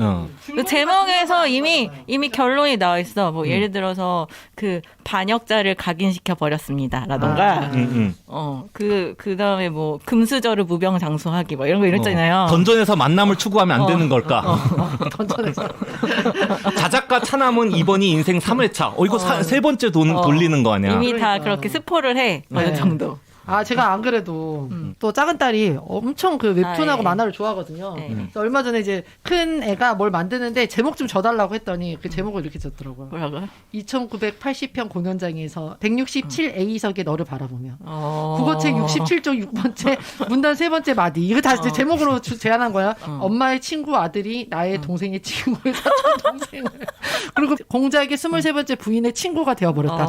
그 제목에서 이미 결론이 나와 있어. 뭐 예를 들어서 그 반역자를 각인시켜 버렸습니다라던가. 그다음에 뭐 금수저를 무병장수하기 뭐 이런 거 이랬잖아요. 던전에서 만남을 추구하면 안 되는 걸까? 던전에서. 자작가 차남은 이번이 인생 3회차. 이거 세 번째 돌리는 거 아니야? 이미 다 그렇게 스포를 해. 어느 정도. 제가 안 그래도 또 작은 딸이 엄청 그 웹툰하고 만화를 좋아하거든요. 그래서 얼마 전에 이제 큰 애가 뭘 만드는데 제목 좀 줘달라고 했더니 그 제목을 이렇게 줬더라고요. 뭐라고요? 2980편 공연장에서 167A석의 너를 바라보며 국어책 67쪽 6번째 문단 3번째 마디. 이거 다 제목으로 제안한 거야. 엄마의 친구 아들이 나의 동생의 친구의 사촌 동생을 그리고 공자에게 23번째 부인의 친구가 되어버렸다.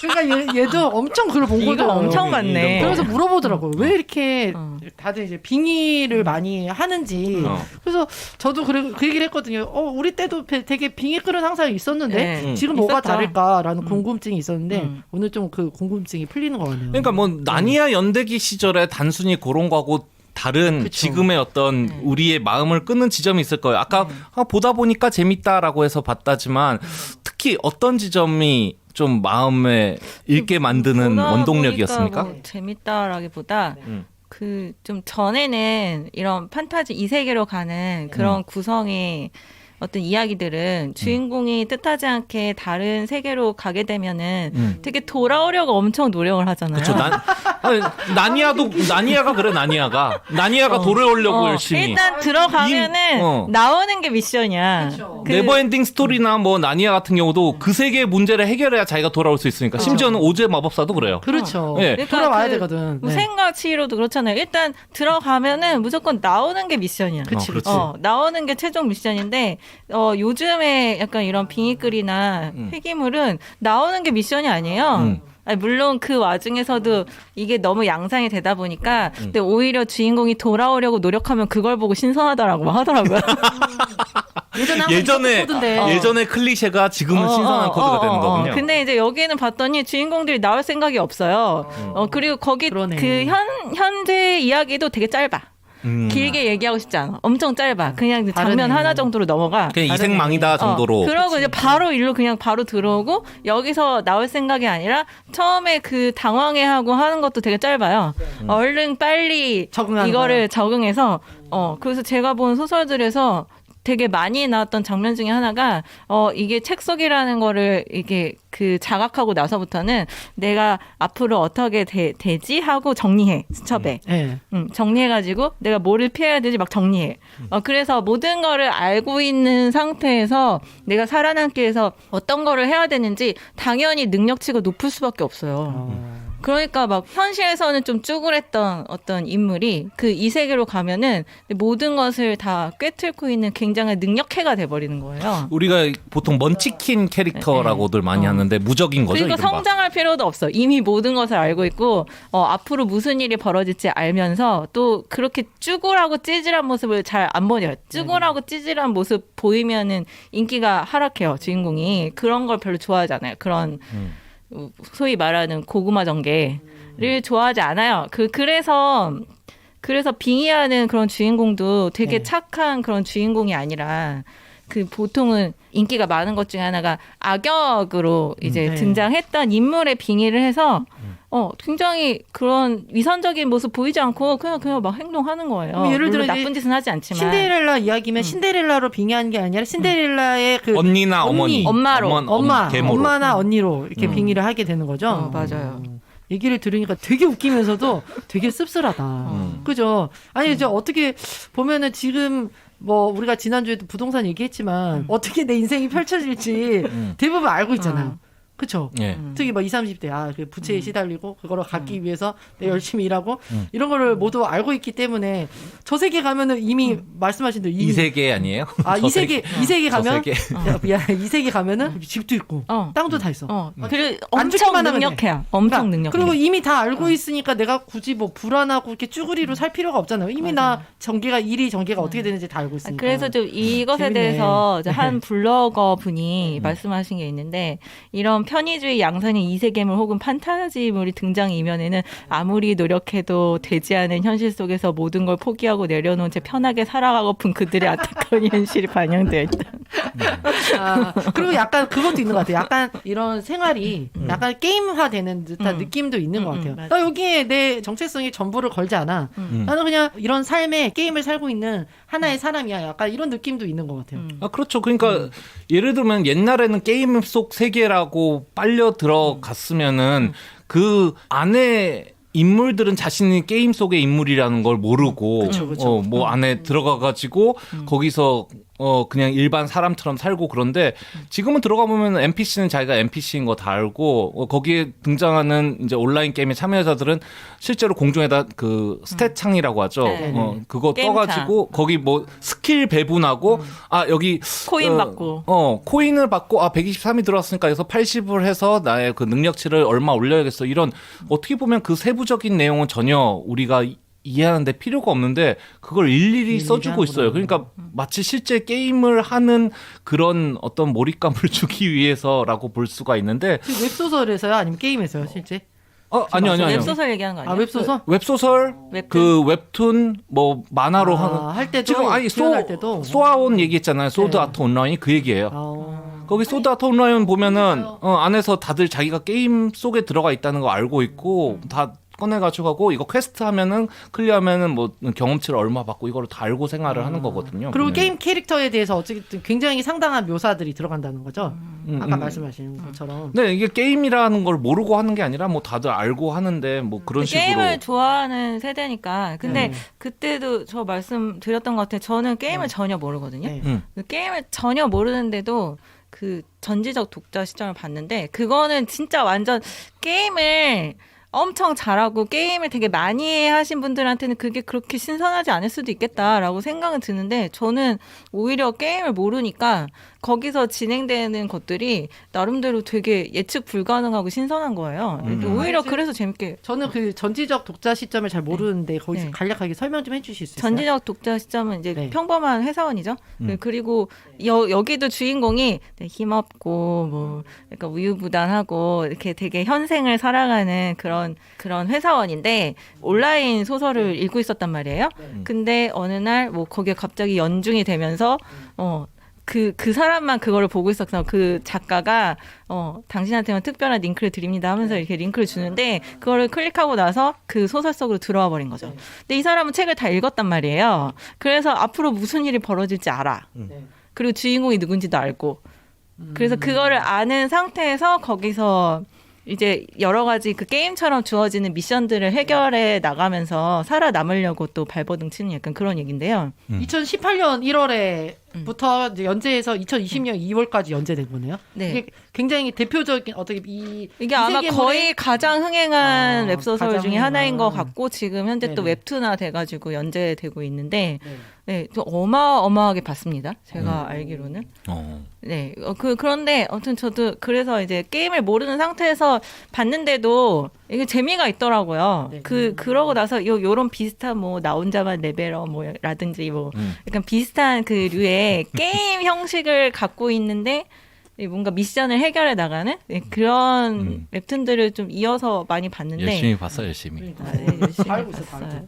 그러니까 얘도 엄청 글을 본 거죠. 엄청 많네. 그래서 물어보더라고요. 왜 이렇게 다들 이제 빙의를 많이 하는지. 그래서 저도 그 얘기를 했거든요. 우리 때도 되게 빙의 글은 항상 있었는데 지금 뭐가 있었죠. 다를까라는 궁금증이 있었는데 오늘 좀 그 궁금증이 풀리는 거 같네요. 그러니까 뭐 나니아 연대기 시절에 단순히 그런 거하고 다른 지금의 어떤 우리의 마음을 끄는 지점이 있을 거예요. 아까 보다 보니까 재밌다라고 해서 봤다지만 특히 어떤 지점이 좀 마음에 읽게 만드는 원동력이었습니까? 뭐 재밌다라기보다 그 좀 전에는 이런 판타지 이 세계로 가는 그런 구성이 어떤 이야기들은 주인공이 뜻하지 않게 다른 세계로 가게 되면은 되게 돌아오려고 엄청 노력을 하잖아요. 그렇죠. 나니아가 그래. 나니아가 돌아오려고 열심히. 일단 들어가면은 나오는 게 미션이야. 그쵸. 네버엔딩 스토리나 뭐 나니아 같은 경우도 그 세계의 문제를 해결해야 자기가 돌아올 수 있으니까. 심지어는 오즈의 마법사도 그래요. 그렇죠. 네. 그러니까 돌아와야 되거든. 뭐 네. 생각 치료도 그렇잖아요. 일단 들어가면은 무조건 나오는 게 미션이야. 그치, 그치. 나오는 게 최종 미션인데 요즘에 약간 이런 빙의글이나 회기물은 나오는 게 미션이 아니에요. 아니, 물론 그 와중에서도 이게 너무 양상이 되다 보니까 근데 오히려 주인공이 돌아오려고 노력하면 그걸 보고 신선하다라고 막 하더라고요. 예전에 클리셰가 지금은 신선한 코드가 되는 거군요. 근데 이제 여기는 봤더니 주인공들이 나올 생각이 없어요. 그리고 거기 그러네. 그 현재 이야기도 되게 짧아. 길게 얘기하고 싶지 않아. 엄청 짧아. 그냥 장면 하나 정도로 넘어가. 그냥 이생망이다 정도로. 그러고 이제 바로 일로 그냥 바로 들어오고 여기서 나올 생각이 아니라 처음에 그 당황해하고 하는 것도 되게 짧아요. 얼른 빨리 이거를 적응해서 그래서 제가 본 소설들에서 되게 많이 나왔던 장면 중에 하나가 이게 책 속이라는 거를 이게 그 자각하고 나서부터는 내가 앞으로 어떻게 되지 하고 정리해 수첩에 정리해가지고 내가 뭐를 피해야 되지 막 정리해. 그래서 모든 거를 알고 있는 상태에서 내가 살아남기 위해서 어떤 거를 해야 되는지 당연히 능력치가 높을 수밖에 없어요. 그러니까 막 현실에서는 좀 쭈그랬던 어떤 인물이 그 이 세계로 가면은 모든 것을 다 꿰뚫고 있는 굉장한 능력해가 돼버리는 거예요. 우리가 보통 먼치킨 캐릭터라고들 많이 하는데 무적인 거죠. 그리고 이른바. 성장할 필요도 없어. 이미 모든 것을 알고 있고 앞으로 무슨 일이 벌어질지 알면서 또 그렇게 쭈글하고 찌질한 모습을 잘 안 보여요. 쭈글하고 찌질한 모습 보이면은 인기가 하락해요. 주인공이 그런 걸 별로 좋아하잖아요. 그런 소위 말하는 고구마 전개를 좋아하지 않아요. 그래서 빙의하는 그런 주인공도 되게 착한 그런 주인공이 아니라 그 보통은 인기가 많은 것 중에 하나가 악역으로 이제 등장했던 인물의 빙의를 해서 굉장히 그런 위선적인 모습 보이지 않고 그냥 막 행동하는 거예요. 예를 들어 나쁜 짓은 하지 않지만 신데렐라 이야기면 신데렐라로 빙의하는 게 아니라 신데렐라의 그 언니나 어머니, 엄마나 언니로 이렇게 빙의를 하게 되는 거죠. 맞아요. 얘기를 들으니까 되게 웃기면서도 되게 씁쓸하다. 그죠? 아니 이제 어떻게 보면은 지금 뭐 우리가 지난주에도 부동산 얘기했지만 어떻게 내 인생이 펼쳐질지 대부분 알고 있잖아요. 그렇죠. 예. 특히 뭐 20, 30대 그 부채에 시달리고 그거를 갚기 위해서 내가 열심히 일하고 이런 거를 모두 알고 있기 때문에 저 세계 가면은 이미 말씀하신 대로 이 세계 아니에요? 이 세계 가면 이 세계 가면은 음. 집도 있고 땅도 다 있어. 그리고 엄청 능력해요. 엄청 능력해. 그리고 이미 다 알고 있으니까 내가 굳이 뭐 불안하고 이렇게 쭈구리로 살 필요가 없잖아요. 이미 나 전개가 어떻게 되는지 다 알고 있으니까. 그래서 좀 이것에 재밌네. 대해서 한 블로거 분이 말씀하신 게 있는데 이런 편의주의 양산의 이세계물 혹은 판타지물이 등장 이면에는 아무리 노력해도 되지 않은 현실 속에서 모든 걸 포기하고 내려놓은 채 편하게 살아가고픈 그들의 안타까운 현실이 반영되어 있다. 그리고 약간 그것도 있는 것 같아요. 약간 이런 생활이 약간 게임화되는 듯한 느낌도 있는 것 같아요. 나 여기에 내 정체성이 전부를 걸지 않아. 나는 그냥 이런 삶에 게임을 살고 있는 하나의 사람이야. 약간 이런 느낌도 있는 것 같아요. 그렇죠. 그러니까 예를 들면 옛날에는 게임 속 세계라고 빨려 들어갔으면은 그 안에 인물들은 자신이 게임 속의 인물이라는 걸 모르고 그쵸. 뭐 안에 들어가가지고 거기서 그냥 일반 사람처럼 살고 그런데 지금은 들어가 보면 NPC는 자기가 NPC인 거 다 알고 거기에 등장하는 이제 온라인 게임의 참여자들은 실제로 공중에다 그 스탯 창이라고 하죠. 그거 떠가지고 거기 뭐 스킬 배분하고 여기 코인 받고 코인을 받고 123이 들어왔으니까 여기서 80을 해서 나의 그 능력치를 얼마 올려야겠어. 이런 어떻게 보면 그 세부적인 내용은 전혀 우리가 이해하는데 필요가 없는데 그걸 일일이 써주고 있어요. 그러니까 마치 실제 게임을 하는 그런 어떤 몰입감을 주기 위해서라고 볼 수가 있는데 웹소설에서요? 아니면 게임에서요? 실제? 아니요. 웹소설 얘기하는 거 아니에요? 웹소설? 웹소설, 그 웹툰, 뭐 만화로 할 때도 지금 할 때도 쏘아온 얘기했잖아요. 소드 아트 온라인이 그 얘기예요. 거기 소드 아트 온라인 보면은 안에서 다들 자기가 게임 속에 들어가 있다는 거 알고 있고 다 꺼내가지고 하고 이거 퀘스트 하면은 클리어하면은 뭐 경험치를 얼마 받고 이거를 다 알고 생활을 하는 거거든요. 그리고 게임 캐릭터에 대해서 어쨌든 굉장히 상당한 묘사들이 들어간다는 거죠. 아까 말씀하신 것처럼. 네, 이게 게임이라는 걸 모르고 하는 게 아니라 뭐 다들 알고 하는데 뭐 그런 식으로 게임을 좋아하는 세대니까. 근데 그때도 저 말씀드렸던 것 같아요. 저는 게임을 전혀 모르거든요. 게임을 전혀 모르는데도 그 전지적 독자 시점을 봤는데 그거는 진짜 완전 게임을 엄청 잘하고 게임을 되게 많이 하신 분들한테는 그게 그렇게 신선하지 않을 수도 있겠다라고 생각은 드는데 저는 오히려 게임을 모르니까 거기서 진행되는 것들이 나름대로 되게 예측 불가능하고 신선한 거예요. 오히려 그래서 재밌게. 저는 그 전지적 독자 시점을 잘 모르는데 거기서 간략하게 설명 좀 해주실 수 있어요? 전지적 독자 시점은 이제 평범한 회사원이죠. 그리고 여기도 주인공이 힘없고 뭐 약간 우유부단하고 이렇게 되게 현생을 살아가는 그런 회사원인데 온라인 소설을 읽고 있었단 말이에요. 근데 어느 날 뭐 거기에 갑자기 연중이 되면서 그 사람만 그거를 보고 있었어. 그 작가가 당신한테만 특별한 링크를 드립니다 하면서 이렇게 링크를 주는데 그거를 클릭하고 나서 그 소설 속으로 들어와 버린 거죠. 근데 이 사람은 책을 다 읽었단 말이에요. 그래서 앞으로 무슨 일이 벌어질지 알아. 그리고 주인공이 누군지도 알고. 그래서 그거를 아는 상태에서 거기서 이제 여러 가지 그 게임처럼 주어지는 미션들을 해결해 나가면서 살아남으려고 또 발버둥 치는 약간 그런 얘기인데요. 2018년 1월에부터 이제 연재해서 2020년 2월까지 연재된 거네요. 네. 이게 굉장히 대표적인 어떻게 이게 아마 거의 가장 흥행한 웹소설 중에 하나인 것 같고 지금 현재 또 웹툰화 돼가지고 연재되고 있는데 네, 좀 어마어마하게 봤습니다. 제가 알기로는. 네, 그런데 아무튼 저도 그래서 이제 게임을 모르는 상태에서 봤는데도 이게 재미가 있더라고요. 그러고 나서 요런 비슷한 뭐 나 혼자만 레벨업 뭐라든지 뭐 약간 비슷한 그 류의 게임 형식을 갖고 있는데 뭔가 미션을 해결해 나가는 그런 웹툰들을 좀 이어서 많이 봤는데 열심히 봤어요, 열심히. 열심히 알고 있어, 봤어요.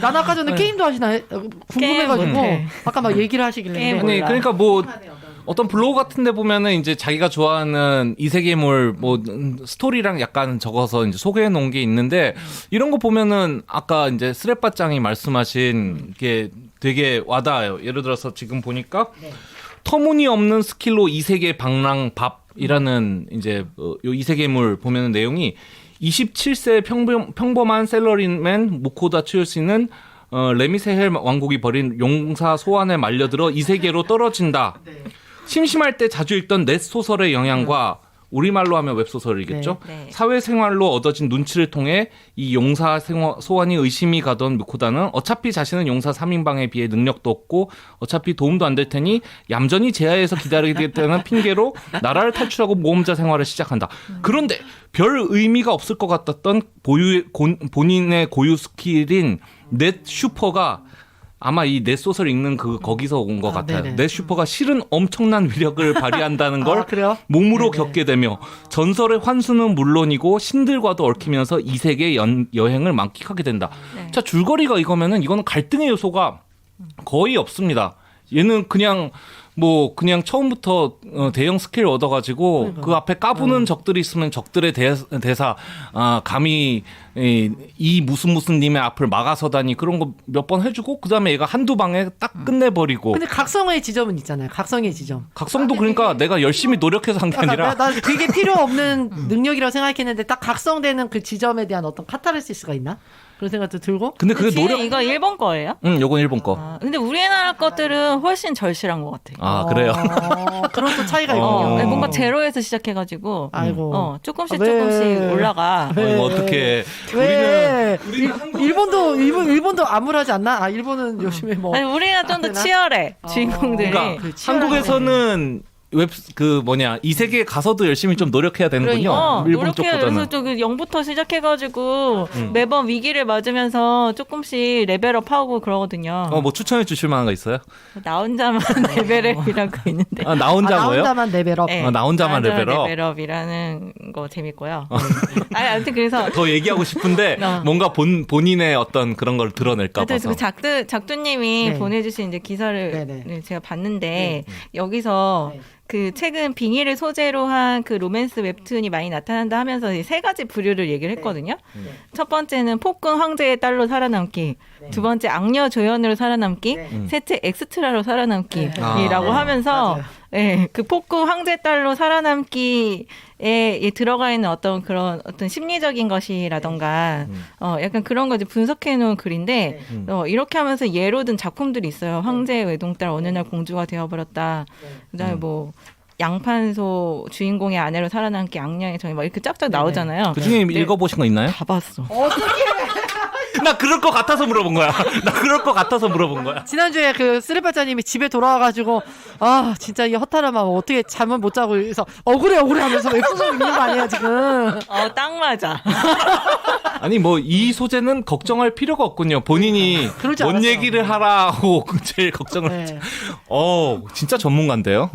난 아까 전에 게임도 하시나 궁금해가지고 게임 아까 막 얘기를 하시길래 게임 아니 몰라. 그러니까 뭐 어떤 블로그 같은데 보면은 이제 자기가 좋아하는 이세계물 뭐 스토리랑 약간 적어서 이제 소개해 놓은 게 있는데 이런 거 보면은 아까 이제 스레빠짱이 말씀하신 게 되게 와닿아요. 예를 들어서 지금 보니까 터무니없는 스킬로 이세계 방랑 밥이라는 이제 요 이세계물 보면은 내용이 27세 평범한 셀러리맨 무코다 츠요시는 레미세헬 왕국이 벌인 용사 소환에 말려들어 이 세계로 떨어진다. 심심할 때 자주 읽던 넷 소설의 영향과 우리말로 하면 웹소설이겠죠. 사회생활로 얻어진 눈치를 통해 이 용사 소환이 의심이 가던 무코다는 어차피 자신은 용사 3인방에 비해 능력도 없고 어차피 도움도 안 될 테니 얌전히 제하에서 기다리겠다는 핑계로 나라를 탈출하고 모험자 생활을 시작한다. 그런데 별 의미가 없을 것 같았던 본인의 고유 스킬인 넷 슈퍼가 아마 이 넷 소설 읽는 거기서 온 것 같아요. 넷 슈퍼가 실은 엄청난 위력을 발휘한다는 걸 몸으로 겪게 되며 전설의 환수는 물론이고 신들과도 얽히면서 이 세계 여행을 만끽하게 된다. 자, 줄거리가 이거면은 이거는 갈등의 요소가 거의 없습니다. 얘는 그냥 처음부터 대형 스킬 얻어가지고 그 앞에 까부는 적들이 있으면 적들의 대사 감히 이 무슨 님의 앞을 막아서다니 그런 거 몇 번 해주고 그 다음에 얘가 한두 방에 딱 끝내버리고. 근데 각성의 지점은 있잖아요. 각성의 지점. 각성도 그러니까 내가 열심히 노력해서 한 게 아니라 나 그게 필요 없는 능력이라고 생각했는데 딱 각성되는 그 지점에 대한 어떤 카타르시스가 있나? 그런 생각도 들고. 근데 그게 노력. 이거 일본 거예요? 응, 요건 일본 거. 근데 우리나라 것들은 훨씬 절실한 것 같아. 아, 그래요? 그런 또 차이가 있군요. 뭔가 제로에서 시작해가지고 아이고. 조금씩 올라가. 아이고, 어떡해. 왜? 일본도 암울하지 않나? 일본은 요즘에 뭐. 아니, 우리가 좀 더 치열해. 주인공들이. 그러니까 한국에서는 이 세계에 가서도 열심히 좀 노력해야 되는군요. 일본 노력해요. 쪽보다는. 그래서 0부터 시작해가지고 매번 위기를 맞으면서 조금씩 레벨업하고 그러거든요. 뭐 추천해 주실 만한 거 있어요? 나 혼자만 레벨업이라고 있는데. 나 혼자 뭐요? 나 혼자만 레벨업. 네, 나 혼자만 레벨업. 레벨업이라는 거 재밌고요. 아무튼 그래서 더 얘기하고 싶은데 뭔가 본인의 어떤 그런 걸 드러낼까 봐서. 그 작두님이 보내주신 이제 기사를 제가 봤는데 여기서 그 최근 빙의를 소재로 한 그 로맨스 웹툰이 많이 나타난다 하면서 이 세 가지 부류를 얘기를 했거든요. 첫 번째는 폭군 황제의 딸로 살아남기, 두 번째 악녀 조연으로 살아남기, 셋째 엑스트라로 살아남기라고 하면서 예, 그 폭군 황제 딸로 살아남기에 들어가 있는 어떤 그런 어떤 심리적인 것이라던가 약간 그런 거 이제 분석해 놓은 글인데 이렇게 하면서 예로 든 작품들이 있어요. 황제의 외동딸 어느 날 공주가 되어버렸다. 그다음에 뭐 양판소 주인공의 아내로 살아남기 악녀의 정의 막 이렇게 쫙쫙 나오잖아요. 그 중에 읽어보신 거 있나요? 다 봤어. 나 그럴 것 같아서 물어본 거야. 나 그럴 것 같아서 물어본 거야. 지난주에 그 쓰리바자님이 집에 돌아와가지고 아 진짜 이 허탈한 마음 어떻게 잠을 못 자고 그래서 억울해 하면서 웹소설 읽는 거 아니야 지금. 딱 맞아. 아니 뭐 이 소재는 걱정할 필요가 없군요. 본인이 그러지 뭔 않았어요. 얘기를 하라고 제일 걱정을. 네. 진짜 전문가인데요.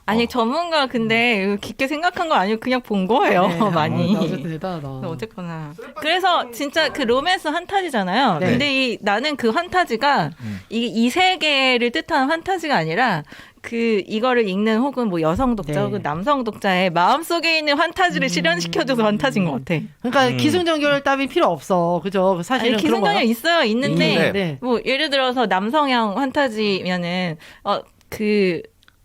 아니 전문가 근데 깊게 생각한 거 아니고 그냥 본 거예요. 네. 많이. 어쨌든 대단하다. 어쨌거나. 그래서 진짜 그 로맨스 환타지잖아요. 네. 근데 나는 그 환타지가 이 세계를 뜻하는 환타지가 아니라 이거를 읽는 혹은 뭐 여성 독자 네. 혹은 남성 독자의 마음속에 있는 환타지를 실현시켜줘서 환타지인 것 같아. 그러니까 기승전결 따위 필요 없어. 그죠? 사실은 아니, 그런 기승전결 거야. 있어요. 있는데 네. 뭐 예를 들어서 남성향 환타지면은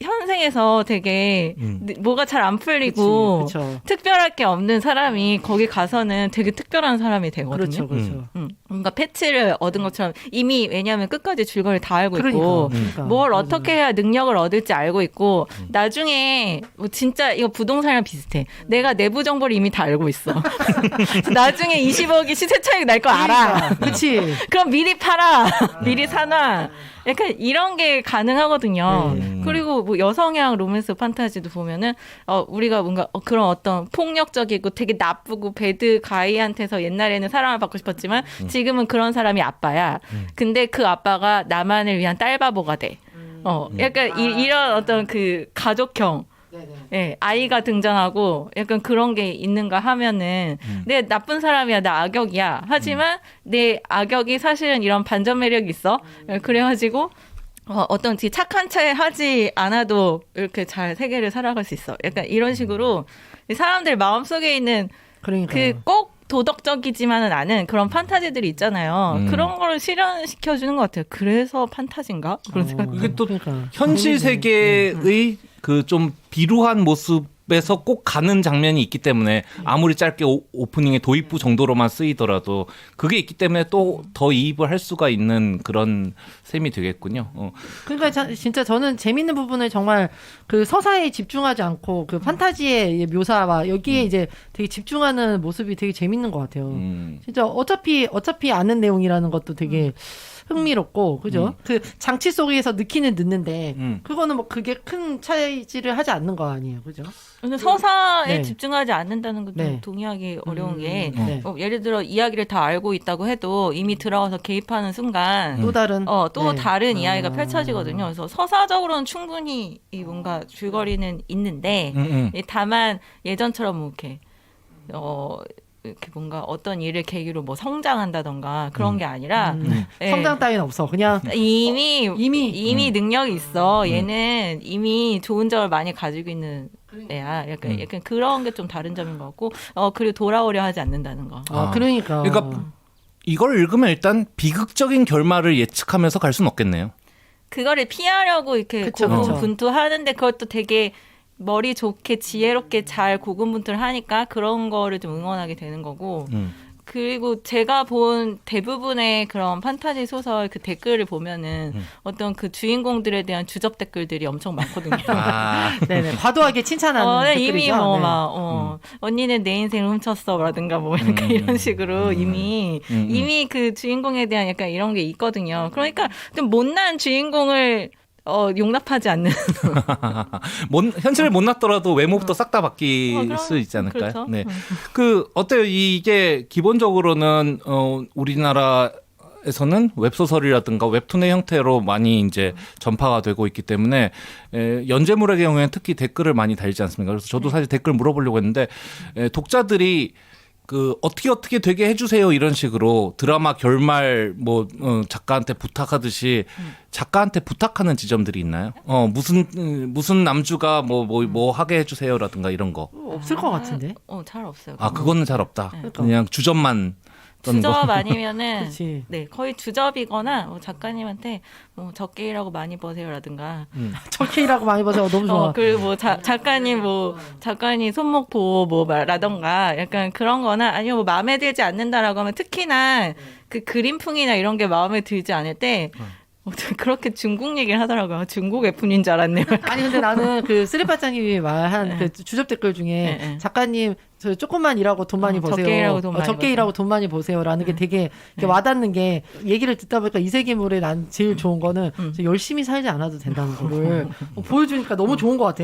현생에서 되게 뭐가 잘 안 풀리고 그치, 그쵸. 특별할 게 없는 사람이 거기 가서는 되게 특별한 사람이 되거든요. 그렇죠. 뭔가 패치를 얻은 것처럼 이미 왜냐하면 끝까지 줄거리를 다 알고 있고 그러니까. 뭘 맞아요. 어떻게 해야 능력을 얻을지 알고 있고 나중에 뭐 진짜 이거 부동산이랑 비슷해. 내가 내부 정보를 이미 다 알고 있어. 나중에 20억이 시세 차익 날 거 알아. 그치. 그럼 미리 팔아. 미리 사놔. 약간 이런 게 가능하거든요. 그리고 뭐 여성향 로맨스 판타지도 보면은 우리가 뭔가 그런 어떤 폭력적이고 되게 나쁘고 배드 가이한테서 옛날에는 사랑을 받고 싶었지만 지금은 그런 사람이 아빠야. 근데 그 아빠가 나만을 위한 딸바보가 돼. 약간 이런 어떤 그 가족형. 예, 아이가 등장하고 약간 그런 게 있는가 하면은 내 나쁜 사람이야, 나 악역이야. 하지만 내 악역이 사실은 이런 반전 매력이 있어. 그래가지고 어떤 되게 착한 채 하지 않아도 이렇게 잘 세계를 살아갈 수 있어. 약간 이런 식으로 사람들 마음속에 있는 그러니까. 꼭 도덕적이지만은 않은 그런 판타지들이 있잖아요. 그런 거를 실현시켜주는 것 같아요. 그래서 판타지인가? 그런 생각. 이게 또 그러니까. 현실 세계의 그 좀 비루한 모습에서 꼭 가는 장면이 있기 때문에 아무리 짧게 오프닝의 도입부 정도로만 쓰이더라도 그게 있기 때문에 또 더 이입을 할 수가 있는 그런 셈이 되겠군요. 그러니까 진짜 저는 재밌는 부분을 정말 그 서사에 집중하지 않고 그 판타지의 묘사와 여기에 이제 되게 집중하는 모습이 되게 재밌는 것 같아요. 진짜 어차피 아는 내용이라는 것도 되게 흥미롭고 그죠? 그 장치 속에서 넣기는 넣는데 그거는 뭐 그게 큰 차이를 하지 않는 거 아니에요, 그죠? 근데 서사에 네. 집중하지 않는다는 건 좀 네. 동의하기 어려운 게 네. 예를 들어 이야기를 다 알고 있다고 해도 이미 들어가서 개입하는 순간 또 다른 또 네. 다른 이야기가 펼쳐지거든요. 그래서 서사적으로는 충분히 이 뭔가 줄거리는 있는데 다만 예전처럼 뭐 이렇게 뭔가 어떤 일을 계기로 뭐 성장한다던가 그런 게 아니라 예. 성장 따위는 없어. 그냥 이미 능력이 있어. 얘는 이미 좋은 점을 많이 가지고 있는 애야. 약간 그런 게 좀 다른 점인 것 같고 그리고 돌아오려 하지 않는다는 거. 그러니까 이걸 읽으면 일단 비극적인 결말을 예측하면서 갈 수는 없겠네요. 그거를 피하려고 이렇게 그쵸. 고군분투하는데 그것도 되게 머리 좋게 지혜롭게 잘 고군분투를 하니까 그런 거를 좀 응원하게 되는 거고 그리고 제가 본 대부분의 그런 판타지 소설 그 댓글을 보면은 어떤 그 주인공들에 대한 주접 댓글들이 엄청 많거든요. 네네 과도하게 칭찬하는 댓글이죠. 이미 언니는 내 인생을 훔쳤어라든가 뭐 약간 이런 식으로 이미 그 주인공에 대한 약간 이런 게 있거든요. 그러니까 좀 못난 주인공을 용납하지 않는. 현실을 못 났더라도 외모부터 싹 다 바뀔 수 있지 않을까요? 그렇죠. 네. 어때요? 이게 기본적으로는 우리나라에서는 웹소설이라든가 웹툰의 형태로 많이 이제 전파가 되고 있기 때문에 연재물의 경우에는 특히 댓글을 많이 달지 않습니까? 그래서 저도 사실 댓글 물어보려고 했는데 독자들이 그 어떻게 되게 해주세요 이런 식으로 드라마 결말 뭐 작가한테 부탁하듯이 작가한테 부탁하는 지점들이 있나요? 무슨 남주가 뭐 하게 해주세요라든가 이런 거. 없을 것 같은데. 잘 없어요. 아 그거는 잘 없다. 네. 그냥 주점만. 주접 아니면은 그치. 네 거의 주접이거나 뭐 작가님한테 뭐 적게 일하고 많이 버세요라든가 적게 일하고 많이 버세요. 너무 좋아. 그리고 뭐 작가님 손목 보호 뭐 라던가 약간 그런거나 아니면 뭐 마음에 들지 않는다라고 하면 특히나 그 그림풍이나 이런 게 마음에 들지 않을 때. 그렇게 중국 얘기를 하더라고요. 중국 F인 줄 알았네요. 아니 근데 나는 그 쓰리빠짱님이 말한 그 주접 댓글 중에 작가님 저 조금만 일하고 돈 많이 버세요. 적게 일하고 돈 많이 버세요라는 게 되게 와닿는 게 얘기를 듣다 보니까 이세계물에 난 제일 좋은 거는 열심히 살지 않아도 된다는 거를 보여주니까 너무 좋은 것 같아.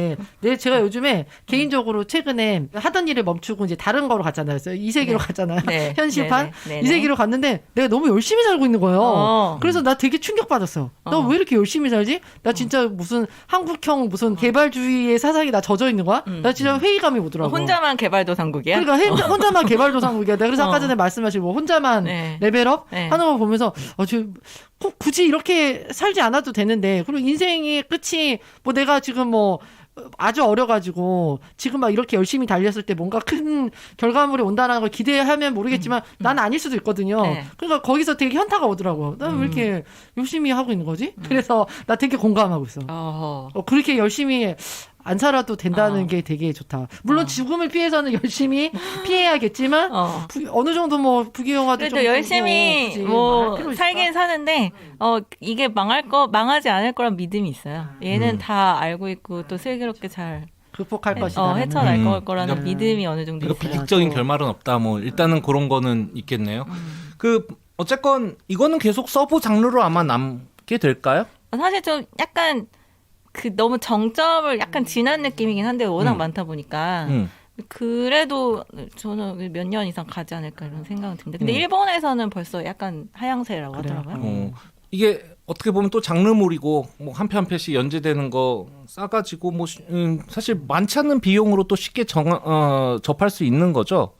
제가 요즘에 개인적으로 최근에 하던 일을 멈추고 이제 다른 거로 갔잖아요. 이세계로 갔잖아요. 네. 현실판 이세계로 갔는데 내가 너무 열심히 살고 있는 거예요. 그래서 나 되게 충격받았어. 나 왜 이렇게 열심히 살지? 나 진짜 무슨 한국형 무슨 개발주의의 사상이 나 젖어 있는 거야? 나 진짜 회의감이 오더라고. 혼자만 개발도상국이야? 그러니까 혼자만 개발도상국이야. 내가 그래서 아까 전에 말씀하신 뭐 혼자만 레벨업 하는 거 보면서 꼭 굳이 이렇게 살지 않아도 되는데 그리고 인생의 끝이 뭐 내가 지금 뭐 아주 어려가지고 지금 막 이렇게 열심히 달렸을 때 뭔가 큰 결과물이 온다는 걸 기대하면 모르겠지만 난 아닐 수도 있거든요. 그러니까 거기서 되게 현타가 오더라고요. 난 왜 이렇게 열심히 하고 있는 거지? 그래서 나 되게 공감하고 있어. 그렇게 열심히 안 살아도 된다는 게 되게 좋다. 물론 죽음을 피해서는 열심히 피해야겠지만 어느 정도 뭐 부귀영화도 좀 열심히 뭐 살긴 사는데 이게 망하지 않을 거란 믿음이 있어요. 얘는 다 알고 있고 또 슬기롭게 잘 극복할 것이다. 헤쳐날 거라는 믿음이 어느 정도 있어요. 비극적인 결말은 없다. 뭐 일단은 그런 거는 있겠네요. 그 어쨌건 이거는 계속 서브 장르로 아마 남게 될까요? 사실 좀 약간 너무 정점을 약간 지난 느낌이긴 한데 워낙 많다 보니까 그래도 저는 몇 년 이상 가지 않을까 이런 생각은 듭니다. 근데 일본에서는 벌써 약간 하향세라고 하더라고요. 이게 어떻게 보면 또 장르물이고 뭐 한 편 한 편씩 연재되는 거 싸가지고 뭐 사실 많지 않은 비용으로 또 쉽게 접할 수 있는 거죠.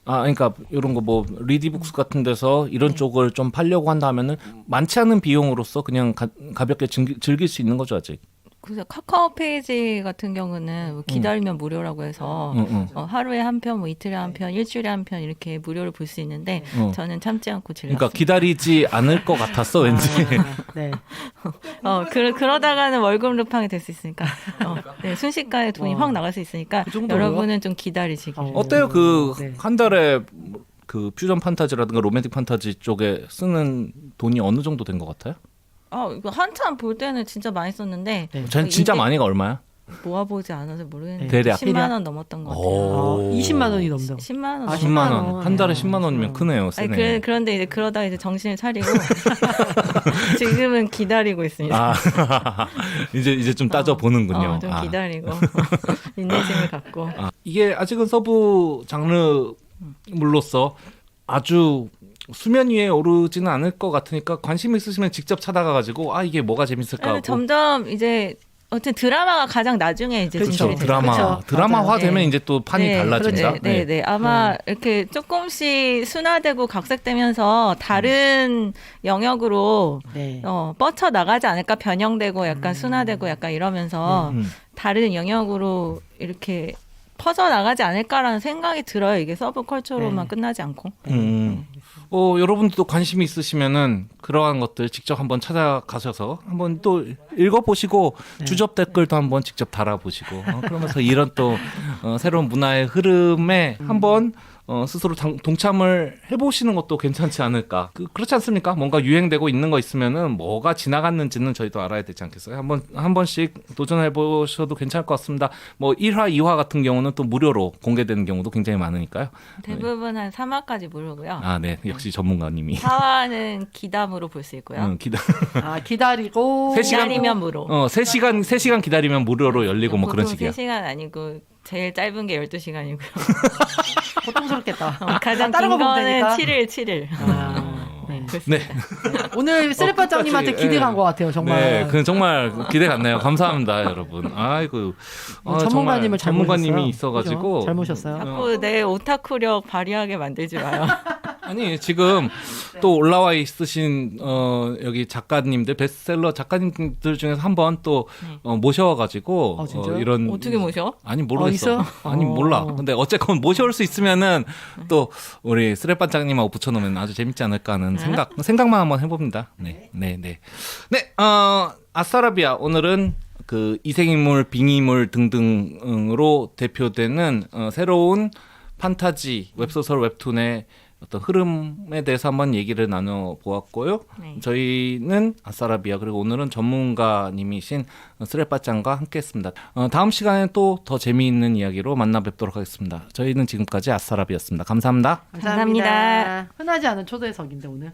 그러니까 이런 거 뭐 리디북스 같은 데서 이런 쪽을 좀 팔려고 한다면은 많지 않은 비용으로서 그냥 가볍게 즐길 수 있는 거죠 아직. 그래서 카카오 페이지 같은 경우는 기다리면 무료라고 해서 하루에 한 편, 뭐 이틀에 한 편, 일주일에 한 편 이렇게 무료로 볼 수 있는데 저는 참지 않고 즐겼어요. 그러니까 기다리지 않을 것 같았어 왠지. 네. 그러다가는 월급 루팡이 될 수 있으니까 순식간에 돈이 확 나갈 수 있으니까 여러분은 좀 기다리시길. 어때요? 한 달에 그 퓨전 판타지라든가 로맨틱 판타지 쪽에 쓰는 돈이 어느 정도 된 것 같아요? 이거 한참 볼 때는 진짜 많이 썼는데 진짜 많이가 얼마야? 모아보지 않아서 모르겠는데 대략 10만 원 넘었던 것 같아요. 20만 원이 넘죠. 10만 원. 10만 원. 한 달에 10만 원이면 크네요. 세네. 그런데 이제 그러다 이제 정신을 차리고 지금은 기다리고 있습니다. 이제 좀 따져 보는군요. 좀 기다리고 인내심을 갖고. 이게 아직은 서브 장르물로서 아주 수면 위에 오르지는 않을 것 같으니까 관심 있으시면 직접 찾아가가지고 이게 뭐가 재밌을까 하고. 점점 이제 어쨌든 드라마가 가장 나중에 이제 진행이 돼요. 드라마화 되면 이제 또 판이 달라진다. 네. 아마 이렇게 조금씩 순화되고 각색되면서 다른 영역으로 뻗쳐 나가지 않을까, 변형되고 약간 순화되고 약간 이러면서 다른 영역으로 이렇게 퍼져 나가지 않을까라는 생각이 들어요. 이게 서브컬처로만 끝나지 않고. 여러분들도 관심이 있으시면은 그러한 것들 직접 한번 찾아가셔서 한번 또 읽어보시고 주접 댓글도 한번 직접 달아보시고 그러면서 이런 또 새로운 문화의 흐름에 한번 스스로 동참을 해보시는 것도 괜찮지 않을까. 그렇지 않습니까? 뭔가 유행되고 있는 거 있으면은 뭐가 지나갔는지는 저희도 알아야 되지 않겠어요? 한 번씩 도전해보셔도 괜찮을 것 같습니다. 뭐 1화, 2화 같은 경우는 또 무료로 공개되는 경우도 굉장히 많으니까요. 대부분 한 3화까지 무료고요. 네. 역시 전문가님이. 4화는 기담으로 볼 수 있고요. 기다리고. 3시간, 기다리면 무료. 3시간 기다리면 무료로 열리고 뭐 그런 식이에요. 3시간 아니고 제일 짧은 게 12시간이고요. 고통스럽겠다. 가장 긴 거는 7일. 네. 오늘 쓰레빠짱님한테 끝까지, 기대 예. 간 것 같아요, 정말. 네, 그 정말 기대 갔네요. 감사합니다, 여러분. 아이고, 전문가님을 잘 전문가님이 모셨어요. 있어가지고 그죠? 잘 모셨어요. 자꾸 내 오타쿠력 발휘하게 만들지 마요. 아니 지금 또 올라와 있으신 여기 작가님들 베스트셀러 작가님들 중에서 한번 또 모셔가지고 아, 진짜요? 이런 어떻게 모셔? 아니 모르겠어. 있어요? 아니 몰라. 근데 어쨌건 모셔올 수 있으면은 또 우리 쓰레반장님하고 붙여놓으면 아주 재밌지 않을까 하는 생각만 한번 해봅니다. 네. 아싸라비아 오늘은 그 이생인물, 빙의물 등등으로 대표되는 새로운 판타지 웹소설 웹툰의 어떤 흐름에 대해서 한번 얘기를 나눠보았고요. 네. 저희는 아싸라비아 그리고 오늘은 전문가님이신 쓰레빠짱과 함께했습니다. 다음 시간에 또 더 재미있는 이야기로 만나 뵙도록 하겠습니다. 저희는 지금까지 아싸라비아였습니다. 감사합니다. 감사합니다. 흔하지 않은 초대석인데 오늘.